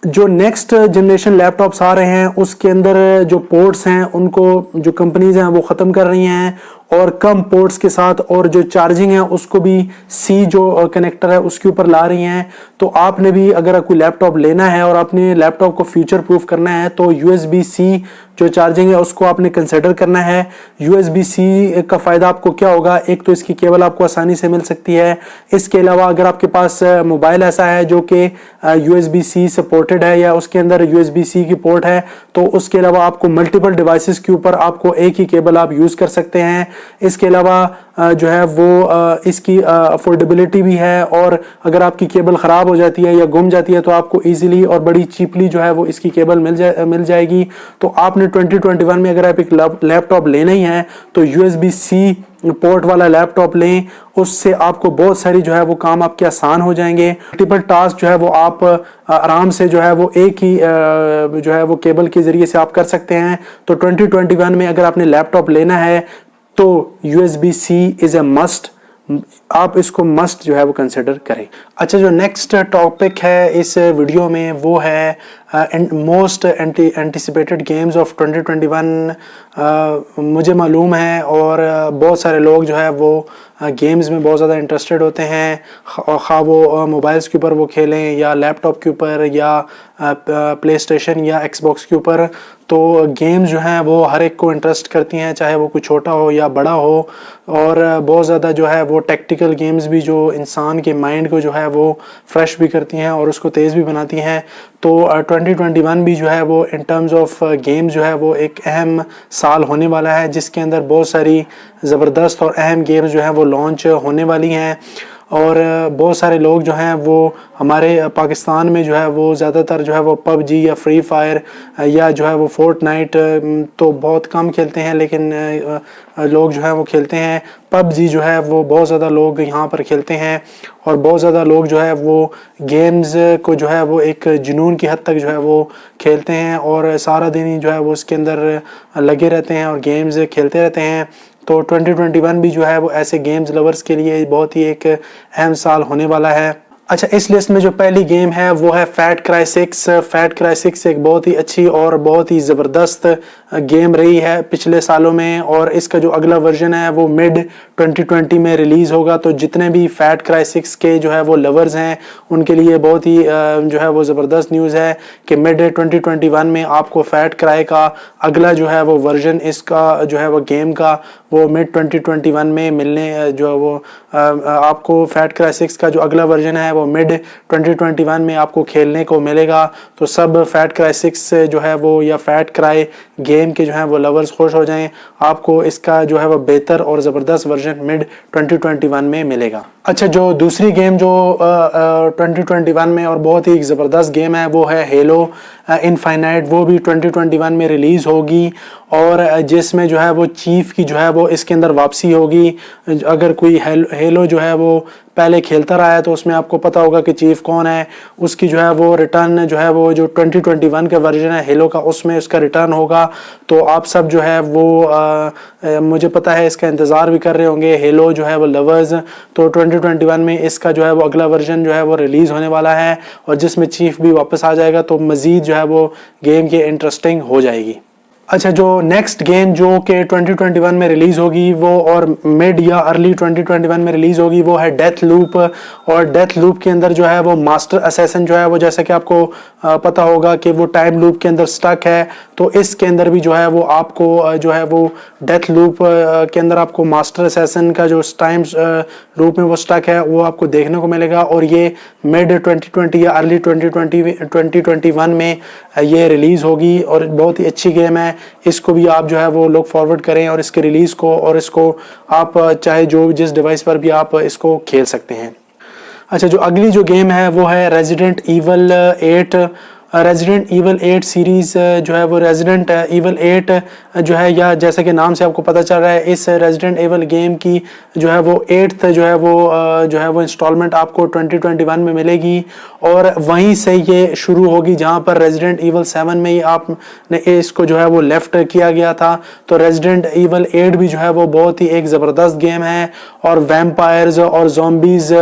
जो नेक्स्ट जनरेशन लैपटॉप्स आ रहे हैं उसके अंदर जो पोर्ट्स हैं उनको जो कंपनीज हैं वो ख़त्म कर रही हैं, और कम पोर्ट्स के साथ, और जो चार्जिंग है उसको भी सी जो कनेक्टर है उसके ऊपर ला रही हैं। तो आपने भी अगर कोई लैपटॉप लेना है और अपने लैपटॉप को फ्यूचर प्रूफ करना है तो USB-C जो चार्जिंग है उसको आपने कंसिडर करना है। USB-C का फ़ायदा आपको क्या होगा, एक तो इसकी केबल आपको आसानी से मिल सकती है। इसके अलावा अगर आपके पास मोबाइल ऐसा है जो कि USB-C सपोर्टेड है या उसके अंदर USB-C की पोर्ट है, तो उसके अलावा आपको मल्टीपल डिवाइसेस के ऊपर आपको एक ही केबल आप यूज़ कर सकते हैं। इसके अलावा जो है वो इसकी अफोर्डेबिलिटी भी है, और अगर आपकी केबल ख़राब हो जाती है या गुम जाती है तो आपको इजीली और बड़ी चीपली जो है वो इसकी केबल मिल जाएगी। तो आपने 2021 में अगर आप एक लैपटॉप लेना ही है तो USB-C पोर्ट वाला लैपटॉप लें, उससे आपको बहुत सारी जो है वो काम आपके आसान हो जाएंगे। मल्टीपल टास्क जो है वो आप आराम से जो है वो एक ही जो है वो केबल के ज़रिए से आप कर सकते हैं। तो 2021 में अगर आपने लैपटॉप लेना है तो USB-C इज़ ए मस्ट, आप इसको मस्ट जो है वो कंसिडर करें। अच्छा, जो नेक्स्ट टॉपिक है इस वीडियो में वो है मोस्ट एंटिसिपेटेड गेम्स ऑफ 2021। मुझे मालूम है और बहुत सारे लोग जो है वो गेम्स में बहुत ज़्यादा इंटरेस्टेड होते हैं, खा वो मोबाइल्स के ऊपर वो खेलें या लैपटॉप के ऊपर या प्ले स्टेशन या एक्सबॉक्स के ऊपर। तो गेम्स जो हैं वो हर एक को इंटरेस्ट करती हैं, चाहे वो कोई छोटा हो या बड़ा हो। और बहुत ज़्यादा जो है वो टैक्टिकल गेम्स भी जो इंसान के माइंड को जो है वो फ्रेश भी करती हैं और उसको तेज़ भी बनाती हैं। तो 2021 भी जो है वो इन टर्म्स ऑफ गेम्स जो है वो एक अहम साल होने वाला है, जिसके अंदर बहुत सारी ज़बरदस्त और अहम गेम्स जो हैं वो लॉन्च होने वाली हैं। और बहुत सारे लोग जो हैं वो हमारे पाकिस्तान में जो है वो ज़्यादातर जो है वो PUBG या फ्री फायर या जो है वो फोर्टनाइट तो बहुत कम खेलते हैं, लेकिन लोग जो है वो खेलते हैं। PUBG जो है वो बहुत ज़्यादा लोग यहाँ पर खेलते हैं, और बहुत ज़्यादा लोग जो है वो गेम्स को जो है वो एक जुनून की हद तक जो है वो खेलते हैं, और सारा दिन ही जो है वो उसके अंदर लगे रहते हैं और गेम्स खेलते रहते हैं। तो 2021 भी जो है वो ऐसे गेम्स लवर्स के लिए बहुत ही एक अहम साल होने वाला है। अच्छा, इस लिस्ट में जो पहली गेम है वो है फैट क्राई 6। फैट क्राई 6 एक बहुत ही अच्छी और बहुत ही ज़बरदस्त गेम रही है पिछले सालों में, और इसका जो अगला वर्जन है वो मिड 2020 में रिलीज़ होगा। तो जितने भी फैट क्राई 6 के जो है वो लवर्स हैं उनके लिए बहुत ही जो है वो ज़बरदस्त न्यूज़ है कि मिड 2021 में आपको फैट क्राई का अगला जो है वो वर्जन इसका जो है वो गेम का वो मिड 2021 में मिलने जो है वो आपको फैट क्राई 6 का जो अगला वर्जन है वो मिड 2021 में आपको खेलने को मिलेगा। तो सब फैट क्राई 6 जो है वो या फैट क्राई गेम के जो है वो लवर्स खुश हो जाएं, आपको इसका जो है वो बेहतर और ज़बरदस्त वर्जन मिड 2021 में मिलेगा। अच्छा, जो दूसरी गेम जो 2021 में और बहुत ही ज़बरदस्त गेम है वो है हेलो इनफाइनाइट। वो भी 2021 में रिलीज़ होगी, और जिसमें जो है वो चीफ़ की जो है वो इसके अंदर वापसी होगी। अगर कोई हेलो जो है वो पहले खेलता रहा है तो उसमें आपको पता होगा कि चीफ़ कौन है। उसकी जो है वो रिटर्न जो है वो जो 2021 का वर्जन है हेलो का उसमें उसका रिटर्न होगा। तो आप सब जो है वो मुझे पता है इसका इंतज़ार भी कर रहे होंगे हेलो जो है वो लवर्स। तो 2021 में इसका जो है वो अगला वर्जन जो है वो रिलीज़ होने वाला है, और जिसमें चीफ़ भी वापस आ जाएगा, तो मज़ीद जो है वो गेम की इंटरेस्टिंग हो जाएगी। अच्छा, जो नेक्स्ट गेम जो कि 2021 में रिलीज़ होगी वो और मिड या अर्ली 2021 में रिलीज़ होगी वो है डेथ लूप। और डेथ लूप के अंदर जो है वो मास्टर असैसिन जो है वो, जैसा कि आपको पता होगा कि वो टाइम लूप के अंदर स्टक है, तो इसके अंदर भी जो है वो आपको जो है वो डेथ लूप के अंदर आपको मास्टर असैसिन का जो टाइम लूप में वो स्टक है वो आपको देखने को मिलेगा। और ये मिड 2020 या अर्ली 2021 में ये रिलीज़ होगी और बहुत ही अच्छी गेम है। इसको भी आप जो है वो लुक फॉरवर्ड करें और इसके रिलीज़ को, और इसको आप चाहे जो जिस डिवाइस पर भी आप इसको खेल सकते हैं। अच्छा, जो अगली जो गेम है वो है resident evil 8। Resident evil 8 series जो है वो रेजिडेंट ईवल 8 जो है, या जैसे कि नाम से आपको पता चल रहा है, इस रेजिडेंट ईवल गेम की जो है वो 8th जो है वो इंस्टॉलमेंट आपको 2021 में मिलेगी। और वहीं से ये शुरू होगी जहां पर रेजिडेंट ईवल 7 में ही आपने इसको जो है वो लेफ्ट किया गया था। तो रेजिडेंट ईवल 8 भी जो है वो बहुत ही एक ज़बरदस्त गेम है और वैम्पायर्स और ज़ॉम्बीज़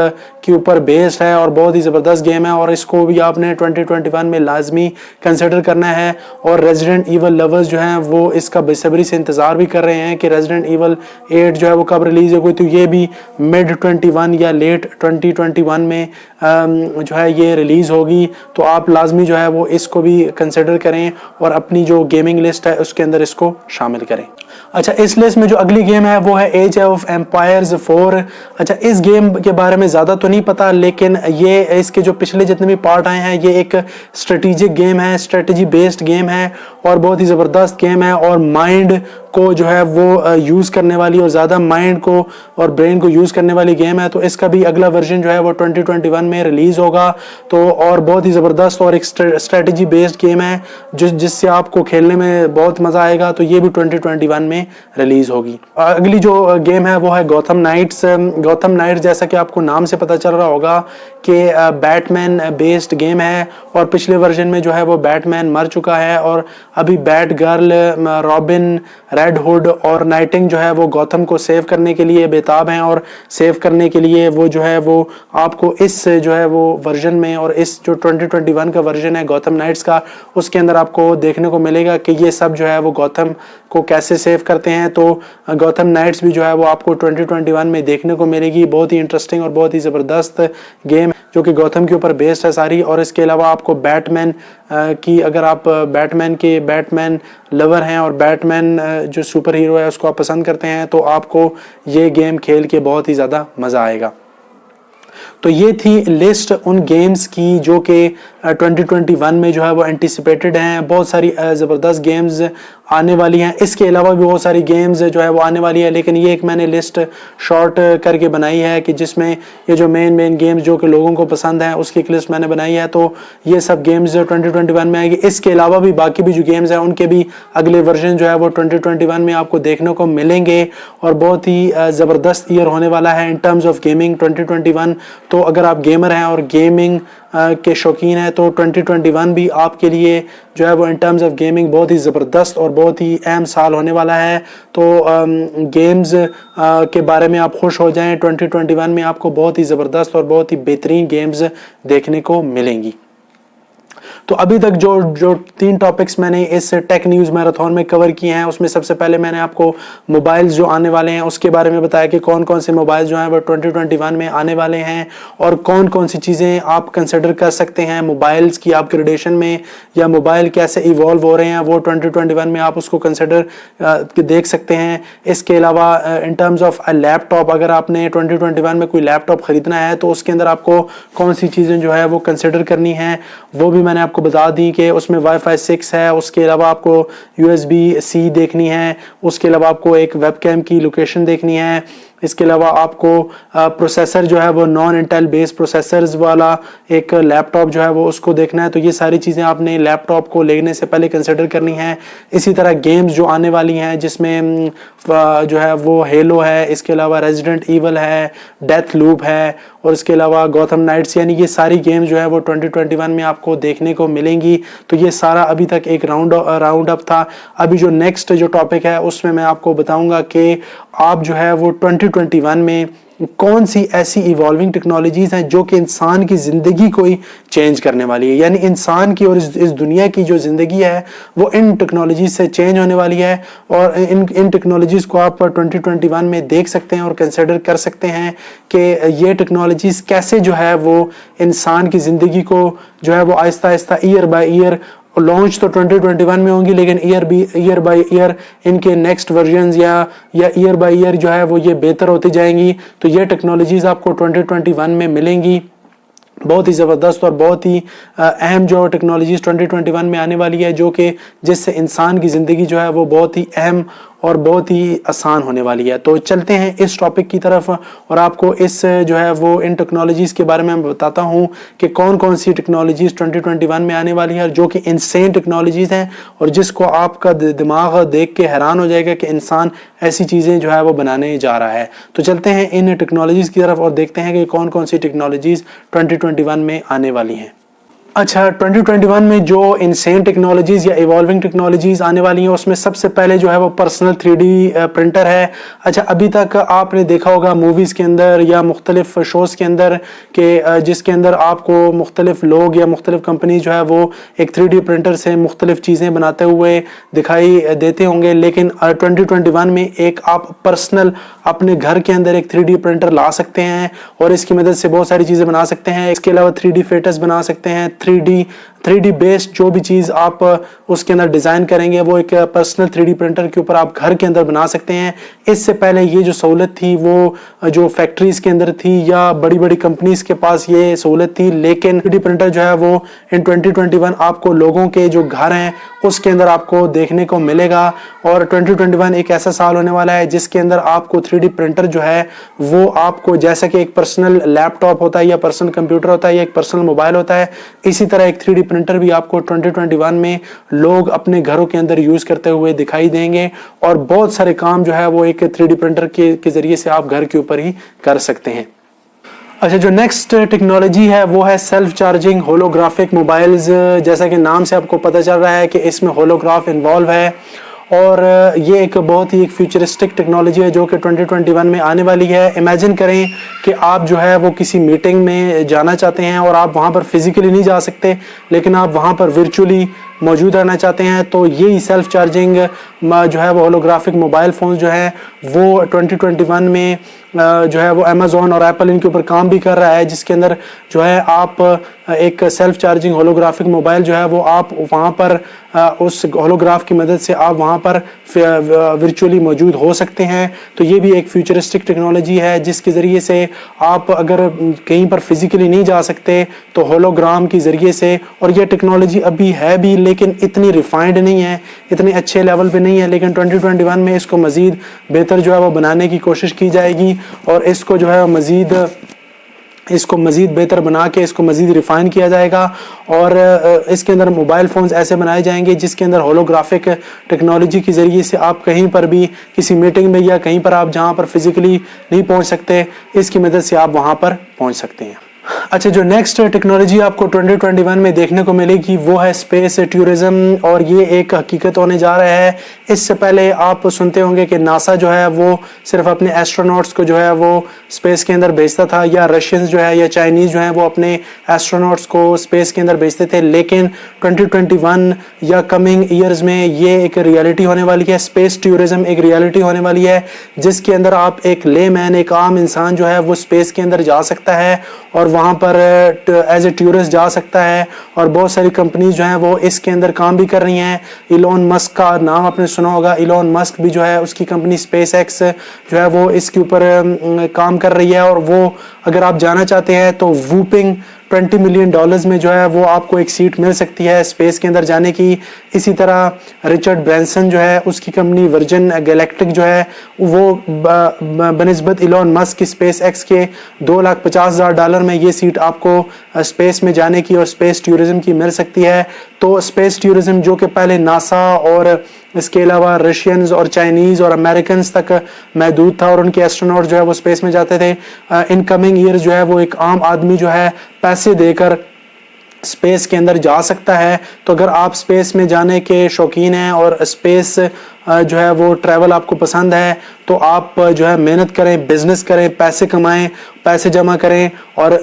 के ऊपर बेस्ड है और बहुत ही ज़बरदस्त गेम है, और इसको भी आपने 2021 में लाजमी कंसिडर करना है। और रेजिडेंट ईवल लवर्स जो हैं वो इसका बेसब्री से इंतज़ार भी कर रहे हैं कि रेजिडेंट ईवल 8 जो है वो कब रिलीज़ होगी। तो ये भी मिड 21 या लेट 2021 में जो है ये रिलीज़ होगी। तो आप लाजमी जो है वो इसको भी कंसिडर करें और अपनी जो गेमिंग लिस्ट है उसके अंदर इसको शामिल करें। अच्छा, इस लिस्ट में जो अगली गेम है वो है एज ऑफ एम्पायर्स 4। अच्छा, इस गेम के बारे में ज़्यादा तो नहीं पता, लेकिन ये इसके जो पिछले जितने भी पार्ट आए हैं ये एक स्ट्रेटेजिक गेम है, स्ट्रेटेजी बेस्ड गेम है और बहुत ही ज़बरदस्त गेम है और माइंड को जो है वो यूज़ करने वाली और ज़्यादा माइंड को और ब्रेन को यूज़ करने वाली गेम है। तो इसका भी अगला वर्जन जो है वो 2021 में रिलीज़ होगा। तो और बहुत ही ज़बरदस्त और एक स्ट्रेटेजी बेस्ड गेम है जिससे आपको खेलने में बहुत मज़ा आएगा। तो ये भी 2021 में रिलीज़ होगी। अगली जो गेम है वो है गॉथम नाइट्स। गॉथम नाइट्स जैसा कि आपको नाम से पता चल रहा होगा कि बैटमैन बेस्ड गेम है और पिछले वर्जन में जो है वो बैटमैन मर चुका है और अभी bat girl, robin, red hood और नाइटिंग जो है वो गॉथम को सेव करने के लिए बेताब हैं और सेव करने के लिए वो जो है वो आपको इस जो है वो वर्जन में और इस जो 2021 का वर्जन है गॉथम नाइट्स का, उसके अंदर आपको देखने को मिलेगा कि ये सब जो है वो गॉथम को कैसे सेव करते हैं। तो गॉथम नाइट्स भी जो है वो आपको 2021 में देखने को मिलेगी। बहुत ही इंटरेस्टिंग और बहुत ही ज़बरदस्त गेम जो कि गॉथम के ऊपर बेस्ड है सारी। और इसके अलावा आपको बैटमैन की, अगर आप बैटमैन लवर हैं और बैटमैन जो सुपर हीरो है उसको आप पसंद करते हैं तो आपको ये गेम खेल के बहुत ही ज़्यादा मज़ा आएगा। तो ये थी लिस्ट उन गेम्स की जो कि 2021 में जो है वो एंटिसिपेटेड हैं। बहुत सारी ज़बरदस्त गेम्स आने वाली हैं। इसके अलावा भी बहुत सारी गेम्स जो है वो आने वाली है, लेकिन ये एक मैंने लिस्ट शॉर्ट करके बनाई है कि जिसमें ये जो मेन गेम्स जो कि लोगों को पसंद हैं उसकी एक लिस्ट मैंने बनाई है। तो ये सब गेम्स 2021 में आएगी। इसके अलावा भी बाकी भी जो गेम्स हैं उनके भी अगले वर्जन जो है वो 2021 में आपको देखने को मिलेंगे और बहुत ही ज़बरदस्त ईयर होने वाला है इन टर्म्स ऑफ गेमिंग 2021। तो अगर आप गेमर हैं और गेमिंग के शौकीन हैं तो 2021 भी आपके लिए जो है वो इन टर्म्स ऑफ गेमिंग बहुत ही ज़बरदस्त और बहुत ही अहम साल होने वाला है। तो गेम्स के बारे में आप खुश हो जाएं। 2021 में आपको बहुत ही ज़बरदस्त और बहुत ही बेहतरीन गेम्स देखने को मिलेंगी। तो अभी तक जो 3 टॉपिक्स मैंने इस टेक न्यूज़ मैराथन में कवर किए हैं उसमें सबसे पहले मैंने आपको मोबाइल्स जो आने वाले हैं उसके बारे में बताया कि कौन कौन से मोबाइल जो हैं वो 2021 में आने वाले हैं और कौन कौन सी चीज़ें आप कंसिडर कर सकते हैं मोबाइल्स की अपग्रेडेशन में, या मोबाइल कैसे इवॉल्व हो रहे हैं वो 2021 में आप उसको कंसिडर देख सकते हैं। इसके अलावा इन टर्म्स ऑफ लैपटॉप, अगर आपने 2021 में कोई लैपटॉप ख़रीदना है तो उसके अंदर आपको कौन सी चीज़ें जो है वो कंसिडर करनी है वो भी मैंने आपको बता दी कि उसमें वाईफाई 6 है। उसके अलावा आपको USB-C देखनी है। उसके अलावा आपको एक वेबकैम की लोकेशन देखनी है। इसके अलावा आपको प्रोसेसर जो है वो नॉन इंटेल बेस्ड प्रोसेसर्स वाला एक लैपटॉप जो है वो उसको देखना है। तो ये सारी चीज़ें आपने लैपटॉप को लेने से पहले कंसिडर करनी है। इसी तरह गेम्स जो आने वाली हैं जिसमें जो है वो हेलो है, इसके अलावा रेजिडेंट ईवल है, डेथ लूप है और इसके अलावा गॉथम नाइट्स, यानी ये सारी गेम्स जो है वो 2021 में आपको देखने को मिलेंगी। तो ये सारा अभी तक एक राउंड अप था। अभी जो नेक्स्ट जो टॉपिक है उसमें मैं आपको बताऊंगा कि आप जो है वो 2021 2021 में कौन सी ऐसी इवॉल्विंग टेक्नोलॉजीज़ हैं जो कि इंसान की ज़िंदगी को ही चेंज करने वाली है, यानी इंसान की और इस दुनिया की जो ज़िंदगी है वो इन टेक्नोलॉजीज़ से चेंज होने वाली है। और इन टेक्नोलॉजीज़ को आप 2021 में देख सकते हैं और कंसिडर कर सकते हैं कि ये टेक्नोलॉजीज़ कैसे जो है वो इंसान की ज़िंदगी को जो है वो Aahista Aahista year by year, launch तो 2021 में होंगी लेकिन ईयर बाय ईयर इनके नेक्स्ट वर्जन्स या ईयर बाय ईयर जो है वो ये बेहतर होती जाएंगी। तो ये टेक्नोलॉजीज़ आपको 2021 में मिलेंगी, बहुत ही ज़बरदस्त और बहुत ही अहम जो टेक्नोलॉजीज़ 2021 में आने वाली है, जो कि जिससे इंसान की ज़िंदगी जो है वो बहुत ही अहम और बहुत ही आसान होने वाली है। तो चलते हैं इस टॉपिक की तरफ और आपको इस जो है वो इन टेक्नोलॉजीज़ के बारे में मैं बताता हूँ कि कौन कौन सी टेक्नोलॉजीज़ 2021 में आने वाली है जो कि इंसेन टेक्नोलॉजीज़ हैं और जिसको आपका दिमाग देख के हैरान हो जाएगा कि इंसान ऐसी चीज़ें जो है वो बनाने जा रहा है। तो चलते हैं इन टेक्नोलॉजीज़ की तरफ और देखते हैं कि कौन कौन सी टेक्नोलॉजीज़ 2021 में आने वाली हैं। अच्छा, 2021 में जो इनसेन टेक्नोलॉजीज़ या इवॉल्विंग टेक्नोलॉजीज़ आने वाली हैं उसमें सबसे पहले जो है वो पर्सनल 3D प्रिंटर है। अच्छा, अभी तक आपने देखा होगा मूवीज़ के अंदर या मुख्तलिफ शोज़ के अंदर कि जिसके अंदर आपको मुख्तलिफ लोग या मुख्तलिफ कंपनी जो है वो एक 3D प्रिंटर से मुख्तलिफ चीज़ें बनाते हुए दिखाई देते होंगे, लेकिन 2021 में एक आप पर्सनल अपने घर के अंदर एक 3D प्रिंटर ला सकते हैं और इसकी मदद से बहुत सारी चीज़ें बना सकते हैं। इसके अलावा 3D फेटस बना सकते हैं, 3D बेस्ड जो भी चीज़ आप उसके अंदर डिज़ाइन करेंगे वो एक पर्सनल 3D प्रिंटर के ऊपर आप घर के अंदर बना सकते हैं। इससे पहले ये जो सहूलत थी वो जो फैक्ट्रीज़ के अंदर थी या बड़ी बड़ी कंपनीज़ के पास ये सहूलत थी, लेकिन 3D प्रिंटर जो है वो इन 2021 आपको लोगों के जो घर हैं उसके अंदर आपको देखने को मिलेगा। और 2021 एक ऐसा साल होने वाला है जिसके अंदर आपको 3D प्रिंटर जो है वो आपको, जैसा कि एक पर्सनल लैपटॉप होता है या पर्सनल कंप्यूटर होता है या एक पर्सनल मोबाइल होता है, इसी तरह एक 3D प्रिंटर भी आपको 2021 में लोग अपने घरों के अंदर यूज़ करते हुए दिखाई देंगे और बहुत सारे काम जो है वो एक 3D प्रिंटर के ज़रिए से आप घर के ऊपर ही कर सकते हैं। अच्छा, जो नेक्स्ट टेक्नोलॉजी है वो है सेल्फ चार्जिंग होलोग्राफिक मोबाइल्स। जैसा कि नाम से आपको पता चल रहा है कि इसमें होलोग्राफ इन्वॉल्व है और ये एक बहुत ही एक फ्यूचरिस्टिक टेक्नोलॉजी है जो कि 2021 में आने वाली है। इमेजिन करें कि आप जो है वो किसी मीटिंग में जाना चाहते हैं और आप वहाँ पर फिजिकली नहीं जा सकते लेकिन आप वहाँ पर वर्चुअली मौजूद रहना चाहते हैं, तो यही सेल्फ चार्जिंग जो है वो होलोग्राफिक मोबाइल फ़ोन जो है वो 2021 में जो है वो अमेज़ॉन और एप्पल इनके ऊपर काम भी कर रहा है, जिसके अंदर जो है आप एक सेल्फ चार्जिंग होलोग्राफिक मोबाइल जो है वो आप वहाँ पर उस होलोग्राफ की मदद से आप वहाँ पर वर्चुअली मौजूद हो सकते हैं। तो ये भी एक फ्यूचरिस्टिक टेक्नोलॉजी है जिसके ज़रिए से आप अगर कहीं पर फिजिकली नहीं जा सकते तो होलोग्राम के ज़रिए से, और ये टेक्नोलॉजी अभी है भी लेकिन इतनी रिफाइंड नहीं है, इतने अच्छे लेवल पे नहीं है, लेकिन 2021 में इसको मज़ीद बेहतर जो है वो बनाने की कोशिश की जाएगी और इसको जो है मज़ीद बेहतर बना के इसको मज़ीद रिफ़ाइन किया जाएगा। और इसके अंदर मोबाइल फ़ोन्स ऐसे बनाए जाएंगे जिसके अंदर होलोग्राफिक टेक्नोलॉजी के ज़रिए से आप कहीं पर भी किसी मीटिंग में या कहीं पर आप जहाँ पर फिज़िकली नहीं पहुँच सकते, इसकी मदद से आप वहाँ पर पहुँच सकते हैं। अच्छा, जो नेक्स्ट टेक्नोलॉजी आपको 2021 में देखने को मिलेगी वो है स्पेस टूरिज्म और ये एक हकीकत होने जा रहा है। इससे पहले आप सुनते होंगे कि नासा जो है वो सिर्फ अपने एस्ट्रोनॉट्स को जो है वो स्पेस के अंदर भेजता था, या रशियंस जो है या चाइनीज़ जो है वो अपने एस्ट्रोनॉट्स को स्पेस के अंदर भेजते थे, लेकिन 2021 या कमिंग ईयर्स में ये एक रियलिटी होने वाली है। स्पेस टूरिज्म एक रियलिटी होने वाली है जिसके अंदर आप एक लेमैन, एक आम इंसान जो है वो स्पेस के अंदर जा सकता है और वहाँ पर एज ए टूरिस्ट जा सकता है। और बहुत सारी कंपनीज जो हैं वो इसके अंदर काम भी कर रही हैं। इलॉन मस्क का नाम आपने सुना होगा, इलॉन मस्क भी जो है उसकी कंपनी स्पेस एक्स जो है वो इसके ऊपर काम कर रही है और वो अगर आप जाना चाहते हैं तो वूपिंग $20 मिलियन में जो है वो आपको एक सीट मिल सकती है स्पेस के अंदर जाने की। इसी तरह रिचर्ड ब्रांसन जो है उसकी कंपनी वर्जिन गैलेक्टिक जो है वो बनिस्बत इलॉन मस्क की स्पेस एक्स के $2,50,000 में ये सीट आपको स्पेस में जाने की और स्पेस टूरिज्म की मिल सकती है। तो स्पेस टूरिज्म जो कि पहले नासा और इसके अलावा रशियंस और चाइनीज़ और अमेरिकन्स तक महदूद था और उनके एस्ट्रोनॉट जो है वो स्पेस में जाते थे, इन कमिंग ईयर जो है वो एक आम आदमी जो है पैसे देकर स्पेस के अंदर जा सकता है। तो अगर आप स्पेस में जाने के शौकीन हैं और स्पेस जो है वो ट्रैवल आपको पसंद है तो आप जो है मेहनत करें, बिजनेस करें, पैसे कमाएं, पैसे जमा करें और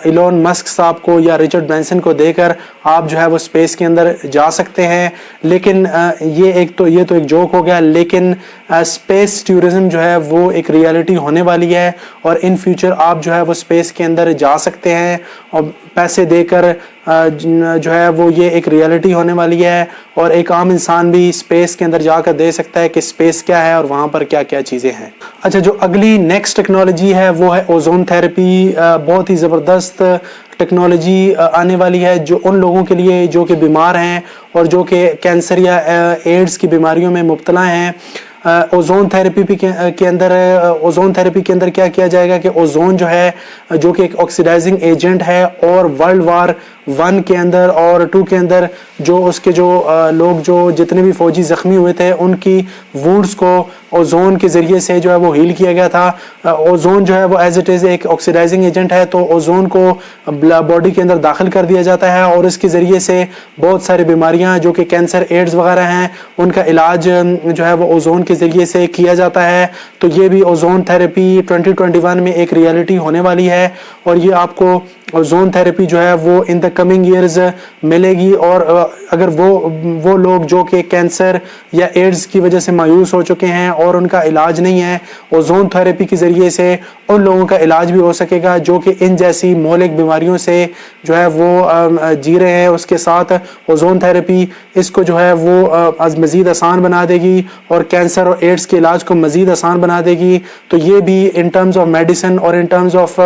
इलोन मस्क साहब को या रिचर्ड ब्रैंसन को देकर आप जो है वो स्पेस के अंदर जा सकते हैं। लेकिन ये तो एक जोक हो गया, लेकिन स्पेस टूरिज्म जो है वो एक रियलिटी होने वाली है और इन फ्यूचर आप जो है वो स्पेस के अंदर जा सकते हैं और पैसे देकर जो है वो ये एक रियलिटी होने वाली है और एक आम इंसान भी स्पेस के अंदर जाकर दे सकता है कि स्पेस क्या है और वहाँ पर क्या क्या चीज़ें हैं। अच्छा, जो अगली नेक्स्ट टेक्नोलॉजी है वो है ओजोन थेरेपी। बहुत ही ज़बरदस्त टेक्नोलॉजी आने वाली है जो उन लोगों के लिए जो कि बीमार हैं और जो कि कैंसर या एड्स की बीमारियों में मुब्तला हैं। ओजोन थेरेपी के अंदर क्या किया जाएगा कि ओजोन जो है जो कि एक ऑक्सीडाइजिंग एजेंट है और वर्ल्ड वार 1 के अंदर और 2 के अंदर जो उसके जो लोग जो जितने भी फौजी जख्मी हुए थे उनकी वुंड्स को ओजोन के ज़रिए से जो है वो हील किया गया था। ओजोन जो है वो एज इट इज़ एक ऑक्सीडाइजिंग एजेंट है तो ओजोन को बॉडी के अंदर दाखिल कर दिया जाता है और इसके ज़रिए से बहुत सारी बीमारियां जो कि कैंसर, एड्स वगैरह हैं उनका इलाज जो है वो ओजोन के ज़रिए से किया जाता है। तो ये भी ओजोन थेरेपी 2021 में एक रियलिटी होने वाली है और ये आपको ओजोन थेरेपी जो है वो इन द कमिंग ईयर्स मिलेगी। और अगर वो लोग जो कि कैंसर या एड्स की वजह से मायूस हो चुके हैं और उनका इलाज नहीं है, ओजोन थेरेपी के ज़रिए से उन लोगों का इलाज भी हो सकेगा जो कि इन जैसी मौलिक बीमारियों से जो है वो जी रहे हैं। उसके साथ ओजोन थेरेपी इसको जो है वो मज़ीद आसान बना देगी और कैंसर और एड्स के इलाज को मज़ीद आसान बना देगी। तो ये भी इन टर्म्स ऑफ मेडिसिन और इन टर्म्स ऑफ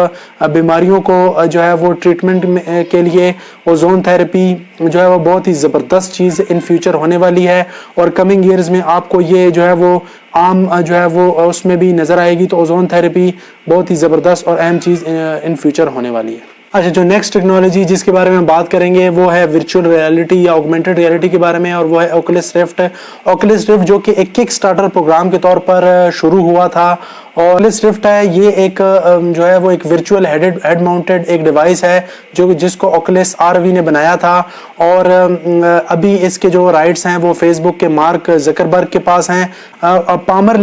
बीमारियों को जो है वो ट्रीटमेंट के लिए ओजोन थेरेपी जो है वो बहुत ही ज़बरदस्त चीज़ इन फ्यूचर होने वाली है और कमिंग ईयर्स में आपको ये जो है वो आम जो है वो उसमें भी नज़र आएगी। तो ओजोन थेरेपी बहुत ही ज़बरदस्त और अहम चीज़ इन फ्यूचर होने वाली है। अच्छा, जो नेक्स्ट टेक्नोलॉजी जिसके बारे में हम बात करेंगे वो है वर्चुअल रियलिटी या ऑगमेंटेड रियलिटी के बारे में और वो है ओकुलस रिफ्ट। ओकुलस रिफ्ट जो कि एक किक स्टार्टर प्रोग्राम के तौर पर शुरू हुआ था और ओकुलस रिफ्ट है ये एक जो है वो एक वर्चुअल हेड माउंटेड एक डिवाइस है जो जिसको ओकुलस आरवी ने बनाया था और अभी इसके जो राइट्स हैं वो फेसबुक के मार्क जकरबर्ग के पास हैं। पामर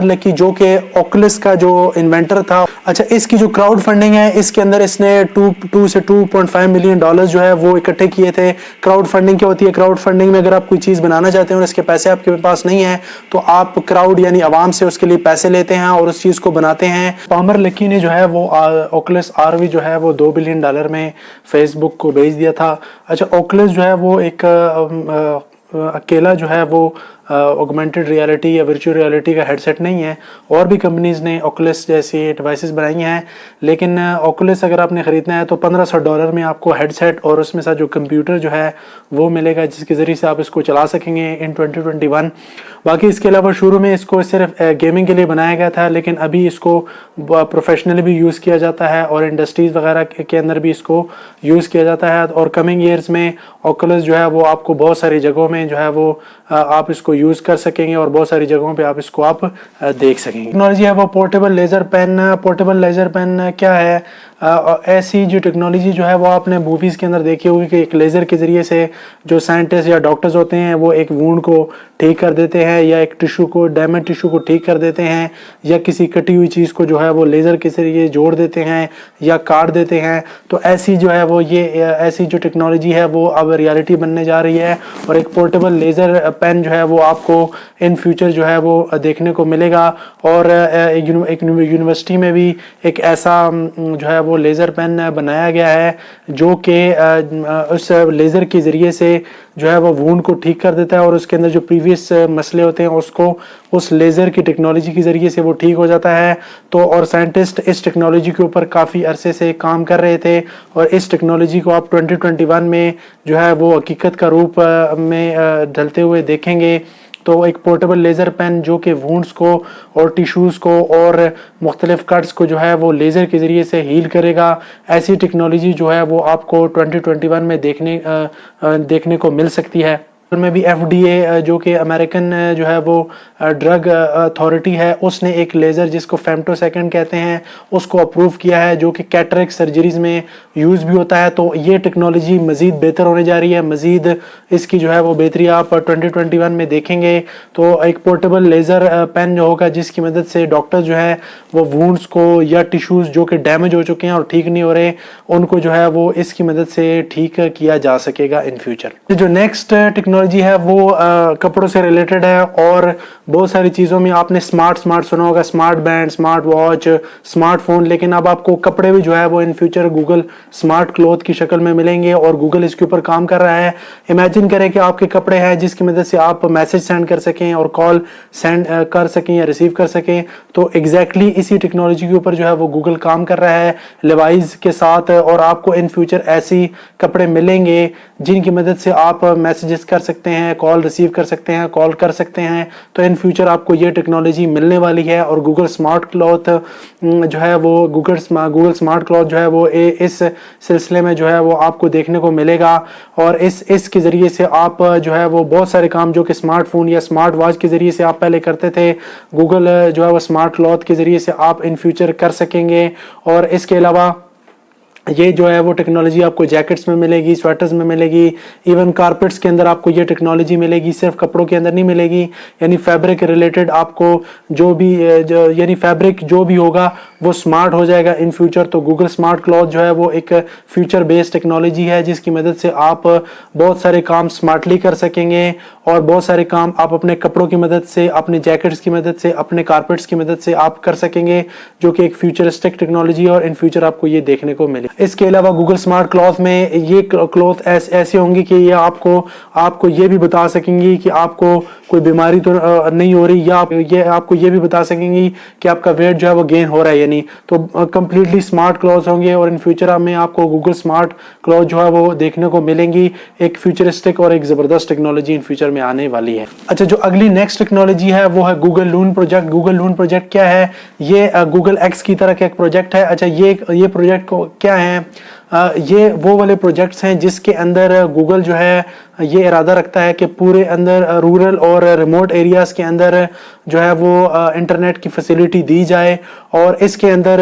लकी जो कि ओकुलस का जो इन्वेंटर था। अच्छा, इसकी जो क्राउड फंडिंग है इसके अंदर इसने 2 से 2.5 मिलियन डॉलर जो है वो इकट्ठे किए थे। क्राउड फंडिंग क्या होती है? क्राउड फंडिंग में अगर आप कोई चीज़ बनाना चाहते हैं और इसके पैसे आपके पास नहीं है तो आप क्राउड यानी आवाम से उसके लिए पैसे लेते हैं और उस चीज़ को बनाते हैं। पामर लकी ने जो है वो ओकुलस आरवी जो है वो $2 बिलियन में फेसबुक को बेच दिया था। अच्छा, ओकुलस जो है वो एक अकेला जो है वो ऑगमेंटेड रियलिटी या वर्चुअल रियलिटी का हेडसेट नहीं है, और भी कंपनीज ने ओकुलस जैसी डिवाइसेस बनाई हैं। लेकिन ओकुलस अगर आपने ख़रीदना है तो $1500 में आपको हेडसेट और उसमें साथ जो कंप्यूटर जो है वो मिलेगा जिसके ज़रिए से आप इसको चला सकेंगे इन 2021। बाकी इसके अलावा शुरू में इसको सिर्फ गेमिंग के लिए बनाया गया था, लेकिन अभी इसको प्रोफेशनली भी यूज़ किया जाता है और इंडस्ट्रीज़ वगैरह के अंदर भी इसको यूज़ किया जाता है। और कमिंग ईयर्स में ओकुलस जो है वो आपको बहुत सारी जगहों में जो है वो आप इसको यूज़ कर सकेंगे और बहुत सारी जगहों पे आप इसको आप देख सकेंगे। टेक्नोलॉजी है वो portable laser pen. Portable laser pen क्या है? ऐसी जो टेक्नोलॉजी जो है वो आपने मूवीज़ के अंदर देखी होगी कि एक लेज़र के ज़रिए से जो साइंटिस्ट या डॉक्टर्स होते हैं वो एक वुंड को ठीक कर देते हैं या एक टिश्यू को, डैमेज टिश्यू को ठीक कर देते हैं या किसी कटी हुई चीज़ को जो है वो लेज़र के ज़रिए जोड़ देते हैं या काट देते हैं। तो ऐसी जो है वो ये ऐसी जो टेक्नोलॉजी है वो अब रियलिटी बनने जा रही है और एक पोर्टेबल लेज़र पेन जो है वो आपको इन फ्यूचर जो है वो देखने को मिलेगा। और एक यूनिवर्सिटी में भी एक ऐसा जो है वो लेज़र पेन बनाया गया है जो कि उस लेज़र के ज़रिए से जो है वो वुंड को ठीक कर देता है और उसके अंदर जो प्रीवियस मसले होते हैं उसको उस लेज़र की टेक्नोलॉजी के ज़रिए से वो ठीक हो जाता है। तो और साइंटिस्ट इस टेक्नोलॉजी के ऊपर काफ़ी अरसे से काम कर रहे थे और इस टेक्नोलॉजी को आप 2021 में जो है वो हकीकत का रूप में ढलते हुए देखेंगे। तो एक पोर्टेबल लेज़र पेन जो कि वुंड्स को और टिश्यूज़ को और मुख्तलिफ कट्स को जो है वो लेज़र के ज़रिए से हील करेगा, ऐसी टेक्नोलॉजी जो है वो आपको 2021 में देखने को मिल सकती है। में भी FDA जो कि अमेरिकन जो है वो ड्रग अथॉरिटी है, उसने एक लेज़र जिसको फेम्टोसेकंड कहते हैं उसको अप्रूव किया है, जो कि कैटरेक्ट सर्जरीज में यूज़ भी होता है। तो ये टेक्नोलॉजी मज़ीद बेहतर होने जा रही है, मज़ीद इसकी जो है वो बेहतरी आप 2021 में देखेंगे। तो एक पोर्टेबल लेज़र पेन जो होगा जिसकी मदद से डॉक्टर जो है वो वुंड्स को या टिश्यूज़ जो कि डैमेज हो चुके हैं और ठीक नहीं हो रहे उनको जो है वो इसकी मदद से ठीक किया जा सकेगा इन फ्यूचर। जो नेक्स्ट टेक्नोलॉजी है वो कपड़ों से रिलेटेड है और बहुत सारी चीज़ों में आपने स्मार्ट सुना होगा, smart band, smart watch, smartphone, लेकिन अब आपको कपड़े भी जो है वो in future Google smart cloth की शक्ल में मिलेंगे और गूगल इसके ऊपर काम कर रहा है। इमेजिन करें कि आपके कपड़े हैं जिसकी मदद से आप मैसेज सेंड कर सकें और कॉल सेंड कर सकें या रिसीव कर सकें। तो एग्जैक्टली इसी टेक्नोलॉजी के ऊपर जो है वो गूगल काम कर रहा है लिवाइस के साथ, और आपको इन फ्यूचर ऐसी कपड़े मिलेंगे जिनकी मदद से आप मैसेजेस कर सकते हैं, कॉल रिसीव कर सकते हैं, कॉल कर सकते हैं। तो इन फ्यूचर आपको ये टेक्नोलॉजी मिलने वाली है और गूगल स्मार्ट क्लॉथ जो है वो गूगल स्मार्ट क्लॉथ जो है वो इस सिलसिले में जो है वो आपको देखने को मिलेगा। और इसके ज़रिए से आप जो है वो बहुत सारे काम जो कि स्मार्टफोन या स्मार्ट वॉच के ज़रिए से आप पहले करते थे, गूगल जो है वो स्मार्ट क्लॉथ के ज़रिए से आप इन फ्यूचर कर सकेंगे। और इसके अलावा ये जो है वो टेक्नोलॉजी आपको जैकेट्स में मिलेगी, स्वेटर्स में मिलेगी, इवन कारपेट्स के अंदर आपको ये टेक्नोलॉजी मिलेगी, सिर्फ कपड़ों के अंदर नहीं मिलेगी। यानी फैब्रिक रिलेटेड आपको यानी फैब्रिक जो भी होगा वो स्मार्ट हो जाएगा इन फ्यूचर। तो गूगल स्मार्ट क्लॉथ जो है वो एक फ्यूचर बेस्ड टेक्नोलॉजी है जिसकी मदद से आप बहुत सारे काम स्मार्टली कर सकेंगे और बहुत सारे काम आप अपने कपड़ों की मदद से, अपने जैकेट्स की मदद से, अपने कारपेट्स की मदद से आप कर सकेंगे, जो कि एक फ्यूचरिस्टिक टेक्नोलॉजी है और इन फ्यूचर आपको ये देखने को मिले। इसके अलावा गूगल स्मार्ट क्लॉथ में ये क्लॉथ ऐसे होंगे कि ये आपको ये भी बता सकेंगी कि आपको कोई बीमारी तो नहीं हो रही, या आपको ये भी बता सकेंगी कि आपका वेट जो है वो गेन हो रहा है या नहीं। तो कंप्लीटली स्मार्ट क्लॉथ होंगे और इन फ्यूचर में आपको गूगल स्मार्ट क्लॉथ जो है वो देखने को मिलेंगी। एक फ्यूचरिस्टिक और एक ज़बरदस्त टेक्नोलॉजी इन फ्यूचर में आने वाली है। अच्छा, जो अगली नेक्स्ट टेक्नोलॉजी है वो है गूगल लून प्रोजेक्ट। गूगल लून प्रोजेक्ट क्या है? ये गूगल एक्स की तरह का एक प्रोजेक्ट है। अच्छा, ये प्रोजेक्ट को क्या है? ये वो वाले प्रोजेक्ट्स हैं जिसके अंदर गूगल जो है ये इरादा रखता है कि पूरे अंदर रूरल और रिमोट एरियाज़ के अंदर जो है वो इंटरनेट की फैसिलिटी दी जाए। और इसके अंदर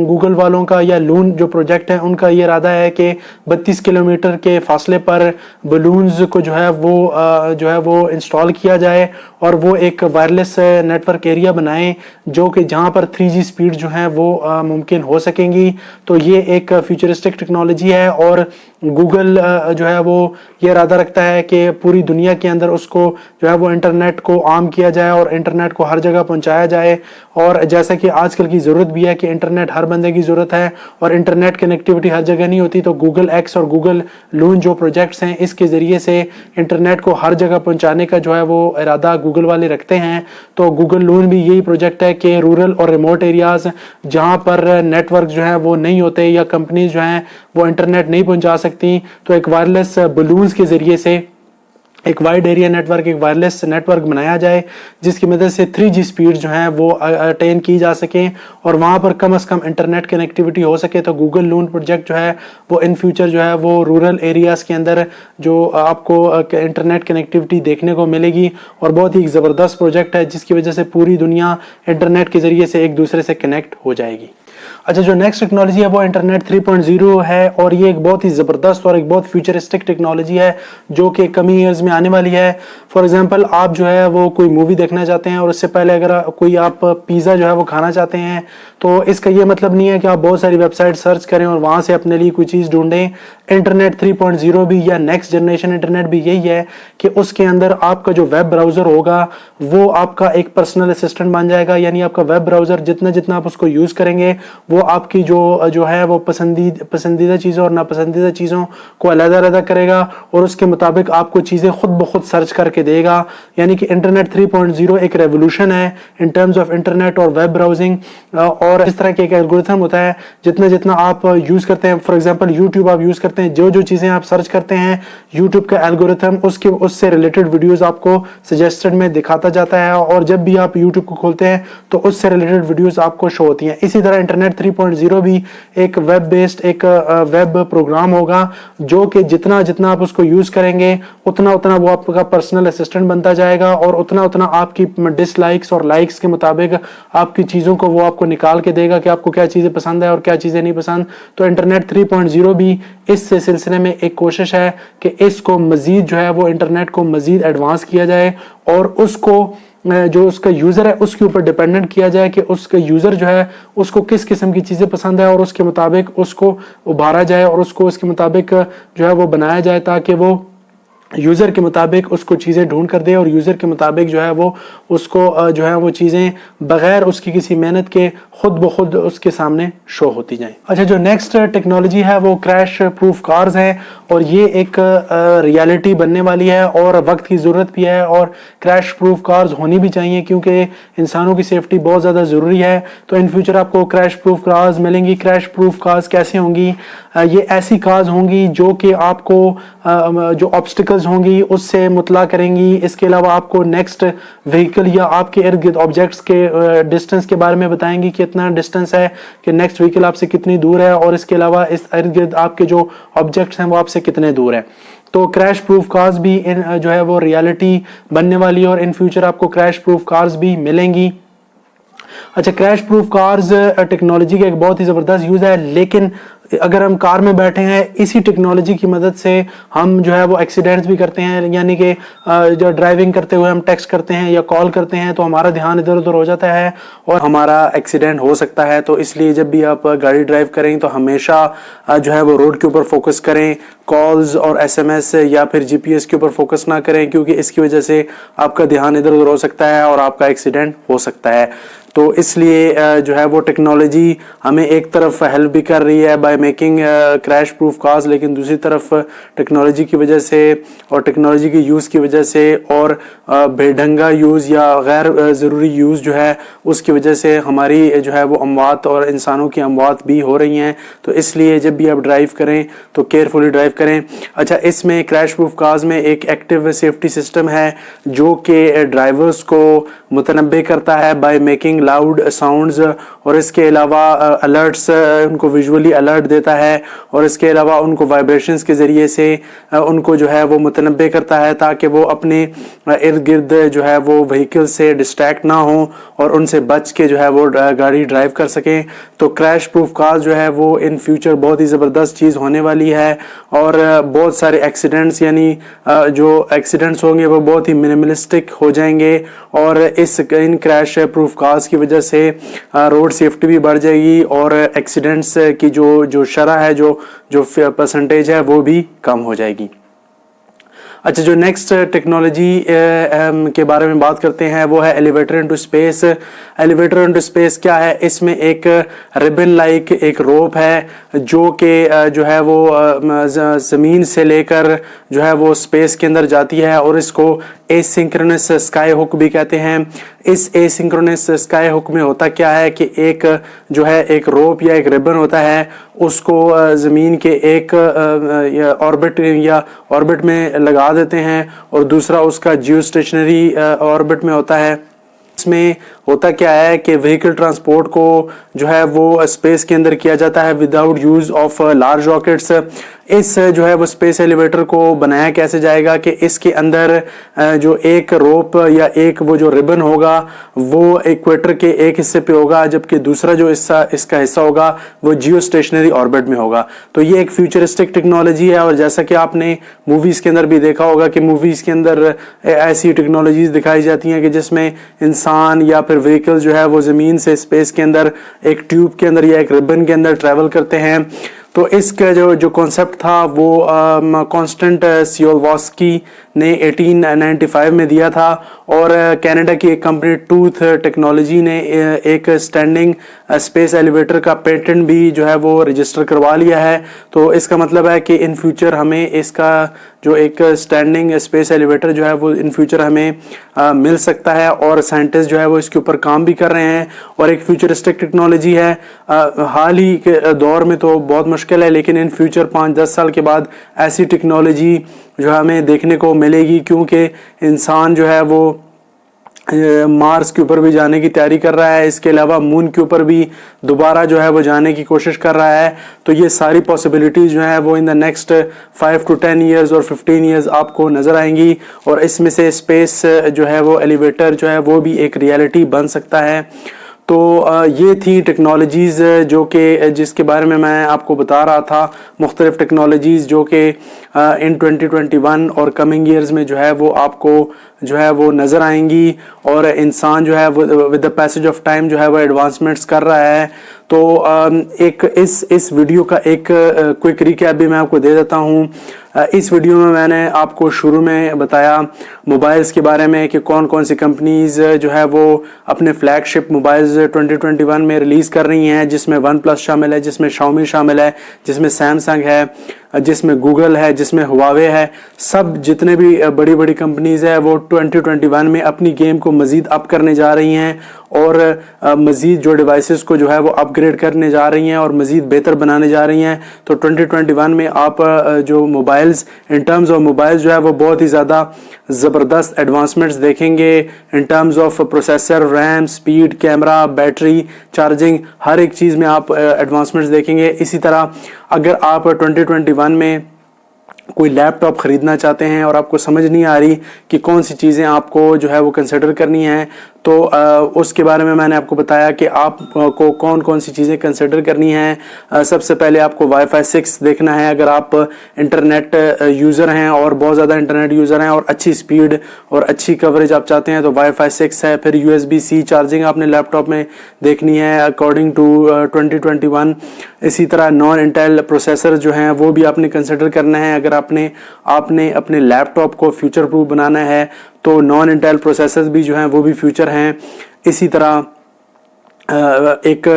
गूगल वालों का या लून जो प्रोजेक्ट है उनका ये इरादा है कि 32 किलोमीटर के फासले पर बलून्स को जो है वो इंस्टॉल किया जाए और वो एक वायरलेस नेटवर्क एरिया बनाएं जो कि जहाँ पर 3G स्पीड जो है वो मुमकिन हो सकेंगी। तो ये एक फ्यूचरिस्टिक टेक्नोलॉजी है और गूगल जो है वो ये इरादा रखता है कि पूरी दुनिया के अंदर उसको जो है वो इंटरनेट को आम किया जाए और इंटरनेट को हर जगह पहुंचाया जाए। और जैसा कि आजकल की ज़रूरत भी है कि इंटरनेट हर बंदे की ज़रूरत है और इंटरनेट कनेक्टिविटी हर जगह नहीं होती, तो गूगल एक्स और गूगल लून जो प्रोजेक्ट्स हैं इसके ज़रिए से इंटरनेट को हर जगह पहुँचाने का जो है वो इरादा गूगल वाले रखते हैं। तो गूगल लून भी यही प्रोजेक्ट है कि रूरल और रिमोट एरियाज़ जहाँ पर नेटवर्क जो है वो नहीं होते या कंपनीज जो हैं वो इंटरनेट नहीं पहुँचा सकती, तो एक वायरलेस बलून्स के ज़रिए से एक वाइड एरिया नेटवर्क, एक वायरलेस नेटवर्क बनाया जाए जिसकी मदद से 3G स्पीड जो है वो अटेन की जा सके और वहाँ पर कम से कम इंटरनेट कनेक्टिविटी हो सके। तो गूगल लून प्रोजेक्ट जो है वो इन फ्यूचर जो है वो रूरल एरियाज़ के अंदर जो आपको इंटरनेट कनेक्टिविटी देखने को मिलेगी और बहुत ही ज़बरदस्त प्रोजेक्ट है जिसकी वजह से पूरी दुनिया इंटरनेट के ज़रिए से एक दूसरे से कनेक्ट हो जाएगी। अच्छा, जो नेक्स्ट टेक्नोलॉजी है वो इंटरनेट 3.0 है और ये एक बहुत ही ज़बरदस्त और एक बहुत फ्यूचरिस्टिक टेक्नोलॉजी है जो कि कमी ईयर्स में आने वाली है। फॉर एग्जांपल, आप जो है वो कोई मूवी देखना चाहते हैं और उससे पहले अगर कोई आप पिज़्ज़ा जो है वो खाना चाहते हैं तो इसका ये मतलब नहीं है कि आप बहुत सारी वेबसाइट सर्च करें और वहाँ से अपने लिए कोई चीज़ ढूंढें। इंटरनेट 3.0 भी या नेक्स्ट जनरेशन इंटरनेट भी यही है कि उसके अंदर आपका जो वेब ब्राउज़र होगा वो आपका एक पर्सनल असिस्टेंट बन जाएगा। यानी आपका वेब ब्राउज़र जितना आप उसको यूज़ करेंगे वो आपकी जो है वो पसंदीदा चीज़ों और नापसंदीदा चीज़ों को अलग-अलग करेगा और उसके मुताबिक आपको चीज़ें खुद ब खुद सर्च करके देगा। यानी कि इंटरनेट 3.0 एक रेवोल्यूशन है इन टर्म्स ऑफ इंटरनेट और वेब ब्राउजिंग। और इस तरह के एक एल्गोरिथम होता है जितना आप यूज़ करते हैं। फॉर एग्जांपल, यूट्यूब आप यूज़ करते करते हैं, जो जो चीज़ें आप सर्च करते हैं यूट्यूब का एल्गोरिथम उससे रिलेटेड वीडियोज़ आपको सजेस्टेड में दिखाता जाता है, और जब भी आप यूट्यूब को खोलते हैं तो उससे रिलेटेड वीडियोज़ आपको शो होती हैं। इसी तरह इंटरनेट 3.0 भी एक वेब बेस्ड एक वेब प्रोग्राम होगा, जो कि जितना जितना आप उसको यूज़ करेंगे उतना उतना वो आपका पर्सनल असिस्टेंट बनता जाएगा, और उतना उतना आपकी डिसलाइक्स और लाइक्स के मुताबिक आपकी चीज़ों को वो आपको निकाल के देगा कि आपको क्या चीज़ें पसंद है और क्या चीज़ें नहीं पसंद। तो इंटरनेट 3.0 भी इस सिलसिले में एक कोशिश है कि इसको मज़ीद जो है वो इंटरनेट को मज़ीद एडवांस किया जाए, और उसको जो उसका यूज़र है उसके ऊपर डिपेंडेंट किया जाए कि उसका यूज़र जो है उसको किस किस्म की चीज़ें पसंद है, और उसके मुताबिक उसको उभारा जाए और उसको उसके मुताबिक जो है वो बनाया जाए, ताकि वो यूज़र के मुताबिक उसको चीज़ें ढूंढ कर दे, और यूज़र के मुताबिक जो है वो उसको जो है वो चीज़ें बग़ैर उसकी किसी मेहनत के खुद ब खुद उसके सामने शो होती जाएं। अच्छा, जो नेक्स्ट टेक्नोलॉजी है वो क्रैश प्रूफ कार्स है, और ये एक रियलिटी बनने वाली है और वक्त की ज़रूरत भी है, और क्रैश प्रूफ कार्स होनी भी चाहिए क्योंकि इंसानों की सेफ्टी बहुत ज़्यादा ज़रूरी है। तो इन फ्यूचर आपको क्रैश प्रूफ कार्स मिलेंगी। क्रैश प्रूफ कार्स कैसे होंगी? ये ऐसी कार्स होंगी जो कि आपको जो ऑब्स्टिकल्स होंगी उससे मुतला करेंगी। इसके अलावा आपको नेक्स्ट व्हीकल या आपके इर्द गिर्द ऑब्जेक्ट्स के डिस्टेंस के बारे में बताएंगी कि कितना डिस्टेंस है, कि नेक्स्ट व्हीकल आपसे कितनी दूर है, और इसके अलावा इस इर्द गिर्द आपके जो ऑब्जेक्ट्स हैं वो आपसे कितने दूर है। तो क्रैश प्रूफ कार्स भी जो है वो रियलिटी बनने वाली है, और इन फ्यूचर आपको क्रैश प्रूफ कार्स भी मिलेंगी। अच्छा, क्रैश प्रूफ कार्स टेक्नोलॉजी का एक बहुत ही ज़बरदस्त यूज़ है, लेकिन अगर हम कार में बैठे हैं इसी टेक्नोलॉजी की मदद से हम जो है वो एक्सीडेंट्स भी करते हैं, यानी कि जो ड्राइविंग करते हुए हम टेक्स्ट करते हैं या कॉल करते हैं तो हमारा ध्यान इधर उधर हो जाता है और हमारा एक्सीडेंट हो सकता है। तो इसलिए जब भी आप गाड़ी ड्राइव करें तो हमेशा जो है वो रोड के ऊपर फोकस करें, कॉल्स और एसएमएस या फिर जीपीएस के ऊपर फोकस ना करें, क्योंकि इसकी वजह से आपका ध्यान इधर उधर हो सकता है और आपका एक्सीडेंट हो सकता है। तो इसलिए जो है वो टेक्नोलॉजी हमें एक तरफ हेल्प भी कर रही है by making crash proof cars, लेकिन दूसरी तरफ टेक्नोलॉजी की वजह से और टेक्नोलॉजी के यूज़ की वजह से और बेढंगा यूज़ या गैर ज़रूरी यूज़ जो है उसकी वजह से हमारी जो है वो अमवात और इंसानों की अमवात भी हो रही हैं। तो इसलिए जब भी आप ड्राइव करें तो केयरफुली ड्राइव करें। अच्छा, इसमें क्रैश प्रूफ कार्स में एक एक्टिव सेफ्टी सिस्टम है जो कि ड्राइवर्स को मुतनब्बे करता है बाय मेकिंग लाउड साउंड्स, और इसके अलावा अलर्ट्स उनको विजुअली अलर्ट देता है, और इसके अलावा उनको वाइब्रेशंस के ज़रिए से उनको जो है वो मुतनब्बे करता है ताकि वो अपने इर्द गिर्द जो है वो व्हीकल से डिस्ट्रैक्ट ना हो और उनसे बच के जो है वो गाड़ी ड्राइव कर सकें। तो क्रैश प्रूफ कार जो है वो इन फ्यूचर बहुत ही ज़बरदस्त चीज़ होने वाली है, और बहुत सारे एक्सीडेंट्स यानी जो एक्सीडेंट्स होंगे वो बहुत ही मिनिमलिस्टिक हो जाएंगे, और इन क्रैश प्रूफ कार्स की वजह से रोड सेफ्टी भी बढ़ जाएगी और एक्सीडेंट्स की जो शरह है जो परसेंटेज है वो भी कम हो जाएगी। अच्छा, जो नेक्स्ट टेक्नोलॉजी के बारे में बात करते हैं वो है elevator into space. Elevator into space क्या है? इसमें एक रिबन लाइक एक रोप है जो कि जो है वो ज़मीन से लेकर जो है वो स्पेस के अंदर जाती है, और इसको एसिंक्रोनस स्काई हुक भी कहते हैं। इस एसिंक्रोनस स्काई हुक में होता क्या है कि एक जो है एक रोप या एक रिबन होता है, उसको ज़मीन के एक ऑर्बिट में लगा देते हैं, और दूसरा उसका जियो स्टेशनरी ऑर्बिट में होता है। इसमें होता क्या है कि व्हीकल ट्रांसपोर्ट को जो है वो स्पेस के अंदर किया जाता है without use of large rockets. इस जो है वो स्पेस एलिवेटर को बनाया कैसे जाएगा कि इसके अंदर जो एक रोप या एक वो जो रिबन होगा वो इक्वेटर के एक हिस्से पे होगा, जबकि दूसरा जो इसका हिस्सा होगा वो जियो स्टेशनरी ऑर्बिट में होगा। तो ये एक फ्यूचरिस्टिक टेक्नोलॉजी है, और जैसा कि आपने मूवीज़ के अंदर भी देखा होगा कि मूवीज़ के अंदर ऐसी टेक्नोलॉजीज़ दिखाई जाती हैं कि जिसमें इंसान या फिर व्हीकल जो है वो ज़मीन से स्पेस के अंदर एक ट्यूब के अंदर या एक रिबन के अंदर ट्रैवल करते हैं। तो इसका जो कॉन्सेप्ट था वो कॉन्स्टेंट सियोलवास्की ने 1895 में दिया था, और कनाडा की एक कंपनी टूथ टेक्नोलॉजी ने एक स्टैंडिंग स्पेस एलिवेटर का पेटेंट भी जो है वो रजिस्टर करवा लिया है। तो इसका मतलब है कि इन फ्यूचर हमें इसका जो एक स्टैंडिंग स्पेस एलिवेटर जो है वो इन फ्यूचर हमें मिल सकता है, और साइंटिस्ट जो है वो इसके ऊपर काम भी कर रहे हैं, और एक फ्यूचरिस्टिक टेक्नोलॉजी है। हाल ही के दौर में तो बहुत मुश्किल है, लेकिन इन फ्यूचर 5-10 साल के बाद ऐसी टेक्नोलॉजी जो हमें देखने को मिलेगी, क्योंकि इंसान जो है वो मार्स के ऊपर भी जाने की तैयारी कर रहा है, इसके अलावा मून के ऊपर भी दोबारा जो है वो जाने की कोशिश कर रहा है। तो ये सारी पॉसिबिलिटीज़ जो है वो in the next 5 to 10 years और 15 ईयर्स आपको नज़र आएंगी, और इसमें से स्पेस जो है वो एलिवेटर जो है वो भी एक रियलिटी बन सकता है। तो ये थी टेक्नोलॉजीज़ जो कि जिसके बारे में मैं आपको बता रहा था, मुख्तलिफ टेक्नोलॉजीज़ जो कि इन 2021 और कमिंग ईयर्स में जो है वो आपको जो है वो नज़र आएंगी, और इंसान जो है वो with the passage of time जो है वो एडवांसमेंट्स कर रहा है। तो एक इस वीडियो का एक क्विक रिकैप भी मैं आपको दे देता हूँ। इस वीडियो में मैंने आपको शुरू में बताया मोबाइल्स के बारे में कि कौन कौन सी कंपनीज़ जो है वो अपने फ्लैगशिप मोबाइल्स 2021 में रिलीज़ कर रही हैं, जिसमें वन प्लस शामिल है, जिसमें शाओमी शामिल है, जिसमें सैमसंग है, जिसमें गूगल है, जिसमें हुआवे है। सब जितने भी बड़ी बड़ी कंपनीज़ है वो 2021 में अपनी गेम को मज़ीद अप करने जा रही हैं, और मज़ीद जो डिवाइसेस को जो है वो अपग्रेड करने जा रही हैं और मज़ीद बेहतर बनाने जा रही हैं। तो 2021 में आप जो mobiles in terms of mobiles जो है वो बहुत ही ज़्यादा ज़बरदस्त एडवांसमेंट्स देखेंगे in terms of processor, RAM, speed, camera, battery, charging, हर एक चीज़ में आप एडवांसमेंट्स देखेंगे। इसी तरह अगर आप 2021 में कोई लैपटॉप ख़रीदना चाहते हैं और आपको समझ नहीं आ रही कि कौन सी चीज़ें आपको जो है वो कंसिडर करनी है, तो उसके बारे में मैंने आपको बताया कि आपको कौन कौन सी चीज़ें कंसिडर करनी हैं। सबसे पहले आपको वाईफाई 6 देखना है। अगर आप इंटरनेट यूज़र हैं और बहुत ज़्यादा इंटरनेट यूज़र हैं और अच्छी स्पीड और अच्छी कवरेज आप चाहते हैं, तो वाईफाई 6 है। फिर USB-C चार्जिंग आपने लैपटॉप में देखनी है अकॉर्डिंग टू 2021। इसी तरह नॉन इंटेल प्रोसेसर जो हैं वो भी आपने कंसिडर करना है। अगर आपने अपने लैपटॉप को फ्यूचर प्रूफ बनाना है, तो नॉन इंटेल प्रोसेसर्स भी जो हैं वो भी फ्यूचर हैं। इसी तरह एक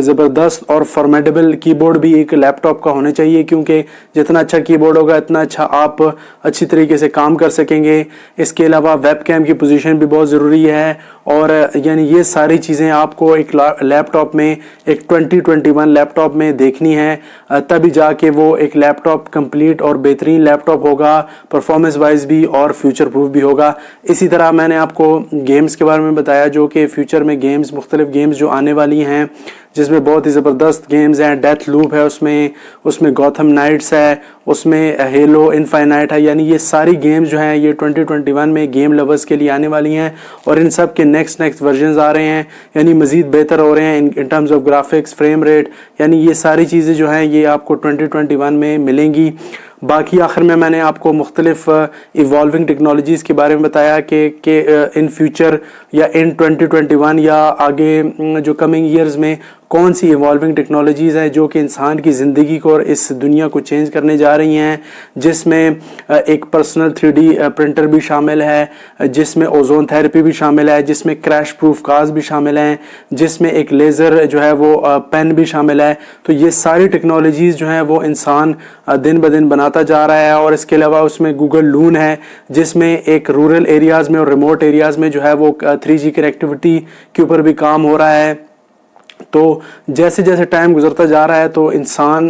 ज़बरदस्त और फॉर्मेडेबल कीबोर्ड भी एक लैपटॉप का होना चाहिए, क्योंकि जितना अच्छा कीबोर्ड होगा इतना अच्छा आप अच्छी तरीके से काम कर सकेंगे। इसके अलावा वेबकैम की पोजीशन भी बहुत ज़रूरी है, और यानी ये सारी चीज़ें आपको एक लैपटॉप में, एक 2021 लैपटॉप में देखनी है, तभी जाके वो एक लैपटॉप कंप्लीट और बेहतरीन लैपटॉप होगा, परफॉर्मेंस वाइज भी और फ्यूचर प्रूफ भी होगा। इसी तरह मैंने आपको गेम्स के बारे में बताया, जो कि फ्यूचर में गेम्स, मुख्तलिफ गेम्स जो आने वाली हैं, जिसमें बहुत ही ज़बरदस्त गेम्स हैं। डेथ लूप है उसमें गॉथम नाइट्स है, उसमें हेलो इनफाइनाइट है। यानी ये सारी गेम्स जो हैं ये 2021 में गेम लवर्स के लिए आने वाली हैं, और इन सब के नेक्स्ट वर्जन्स आ रहे हैं, यानी मज़ीद बेहतर हो रहे हैं इन terms of graphics, frame rate. यानी ये सारी चीज़ें जो हैं ये आपको 2021 में मिलेंगी। बाकी आखिर में मैंने आपको मुख्तलिफ इवॉल्विंग टेक्नोलॉजीज़ के बारे में बताया कि इन फ्यूचर या इन 2021 या आगे जो कमिंग ईयर्स में कौन सी इवॉल्विंग टेक्नोलॉजीज़ हैं जो कि इंसान की ज़िंदगी को और इस दुनिया को चेंज करने जा रही हैं, जिसमें एक पर्सनल 3D प्रिंटर भी शामिल है, जिसमें ओजोन थेरेपी भी शामिल है, जिसमें क्रैश प्रूफ कार्स भी शामिल हैं, जिसमें एक लेज़र जो है वो पेन भी शामिल है। तो ये सारी टेक्नोलॉजीज़ जो हैं वो इंसान दिन ब दिन बनाता जा रहा है। और इसके अलावा उसमें गूगल लून है, जिसमें एक रूरल एरियाज़ में और रिमोट एरियाज़ में जो है वो 3G कनेक्टिविटी के ऊपर भी काम हो रहा है। तो जैसे जैसे टाइम गुजरता जा रहा है, तो इंसान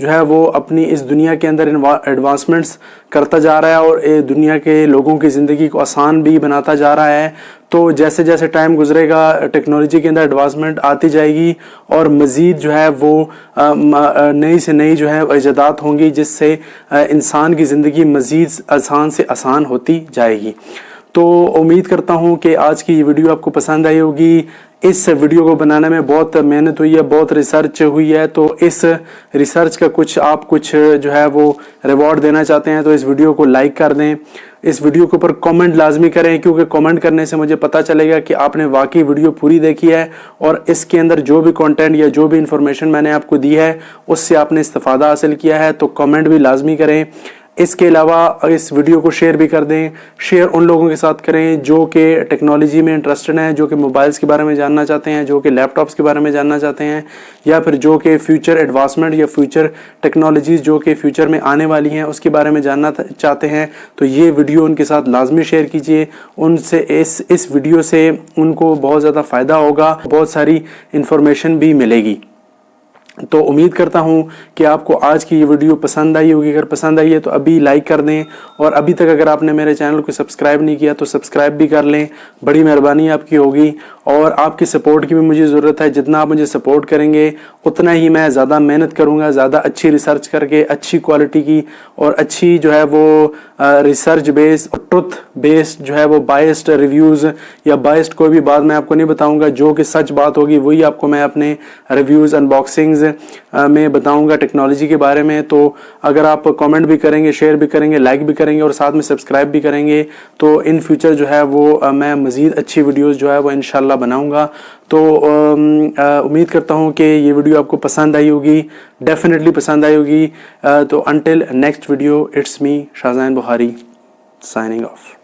जो है वो अपनी इस दुनिया के अंदर एडवांसमेंट्स करता जा रहा है, और दुनिया के लोगों की ज़िंदगी को आसान भी बनाता जा रहा है। तो जैसे जैसे टाइम गुजरेगा टेक्नोलॉजी के अंदर एडवांसमेंट आती जाएगी, और मज़ीद जो है वो नई से नई जो है इजादात होंगी, जिससे इंसान की ज़िंदगी मज़ीद आसान से आसान होती जाएगी। तो उम्मीद करता हूँ कि आज की ये वीडियो आपको पसंद आई होगी। इस वीडियो को बनाने में बहुत मेहनत हुई है, बहुत रिसर्च हुई है। तो इस रिसर्च का कुछ जो है वो रिवॉर्ड देना चाहते हैं, तो इस वीडियो को लाइक कर दें। इस वीडियो के ऊपर कमेंट लाजमी करें, क्योंकि कमेंट करने से मुझे पता चलेगा कि आपने वाकई वीडियो पूरी देखी है, और इसके अंदर जो भी कंटेंट या जो भी इंफॉर्मेशन मैंने आपको दी है उससे आपने इस्तिफादा हासिल किया है। तो कमेंट भी लाजमी करें। इसके अलावा इस वीडियो को शेयर भी कर दें, शेयर उन लोगों के साथ करें जो कि टेक्नोलॉजी में इंटरेस्टेड हैं, जो कि मोबाइल्स के बारे में जानना चाहते हैं, जो कि लैपटॉप्स के बारे में जानना चाहते हैं, या फिर जो कि फ्यूचर एडवांसमेंट या फ्यूचर टेक्नोलॉजीज़ जो कि फ्यूचर में आने वाली हैं उसके बारे में जानना चाहते हैं। तो ये वीडियो उनके साथ लाजमी शेयर कीजिए। उनसे इस वीडियो से उनको बहुत ज़्यादा फ़ायदा होगा, बहुत सारी इंफॉर्मेशन भी मिलेगी। तो उम्मीद करता हूँ कि आपको आज की ये वीडियो पसंद आई होगी। अगर पसंद आई है तो अभी लाइक कर दें, और अभी तक अगर आपने मेरे चैनल को सब्सक्राइब नहीं किया तो सब्सक्राइब भी कर लें, बड़ी मेहरबानी आपकी होगी। और आपकी सपोर्ट की भी मुझे ज़रूरत है। जितना आप मुझे सपोर्ट करेंगे उतना ही मैं ज़्यादा मेहनत करूँगा, ज़्यादा अच्छी रिसर्च करके अच्छी क्वालिटी की और अच्छी जो है वो रिसर्च बेस्ड और ट्रुथ बेस्ड जो है वो बाइस्ड रिव्यूज़ या बाइस्ड कोई भी बात मैं आपको नहीं बताऊँगा। जो कि सच बात होगी वही आपको मैं अपने रिव्यूज़ अनबॉक्सिंग्स में बताऊंगा टेक्नोलॉजी के बारे में। तो अगर आप कमेंट भी करेंगे, शेयर भी करेंगे, लाइक भी करेंगे और साथ में सब्सक्राइब भी करेंगे तो इन फ्यूचर जो है वो मैं मज़ीद अच्छी वीडियोस जो है वो इंशाल्लाह बनाऊंगा। तो उम्मीद करता हूं कि ये वीडियो आपको पसंद आई होगी, डेफिनेटली पसंद आई होगी। तो until next video, it's me Shahzain Bukhari signing off.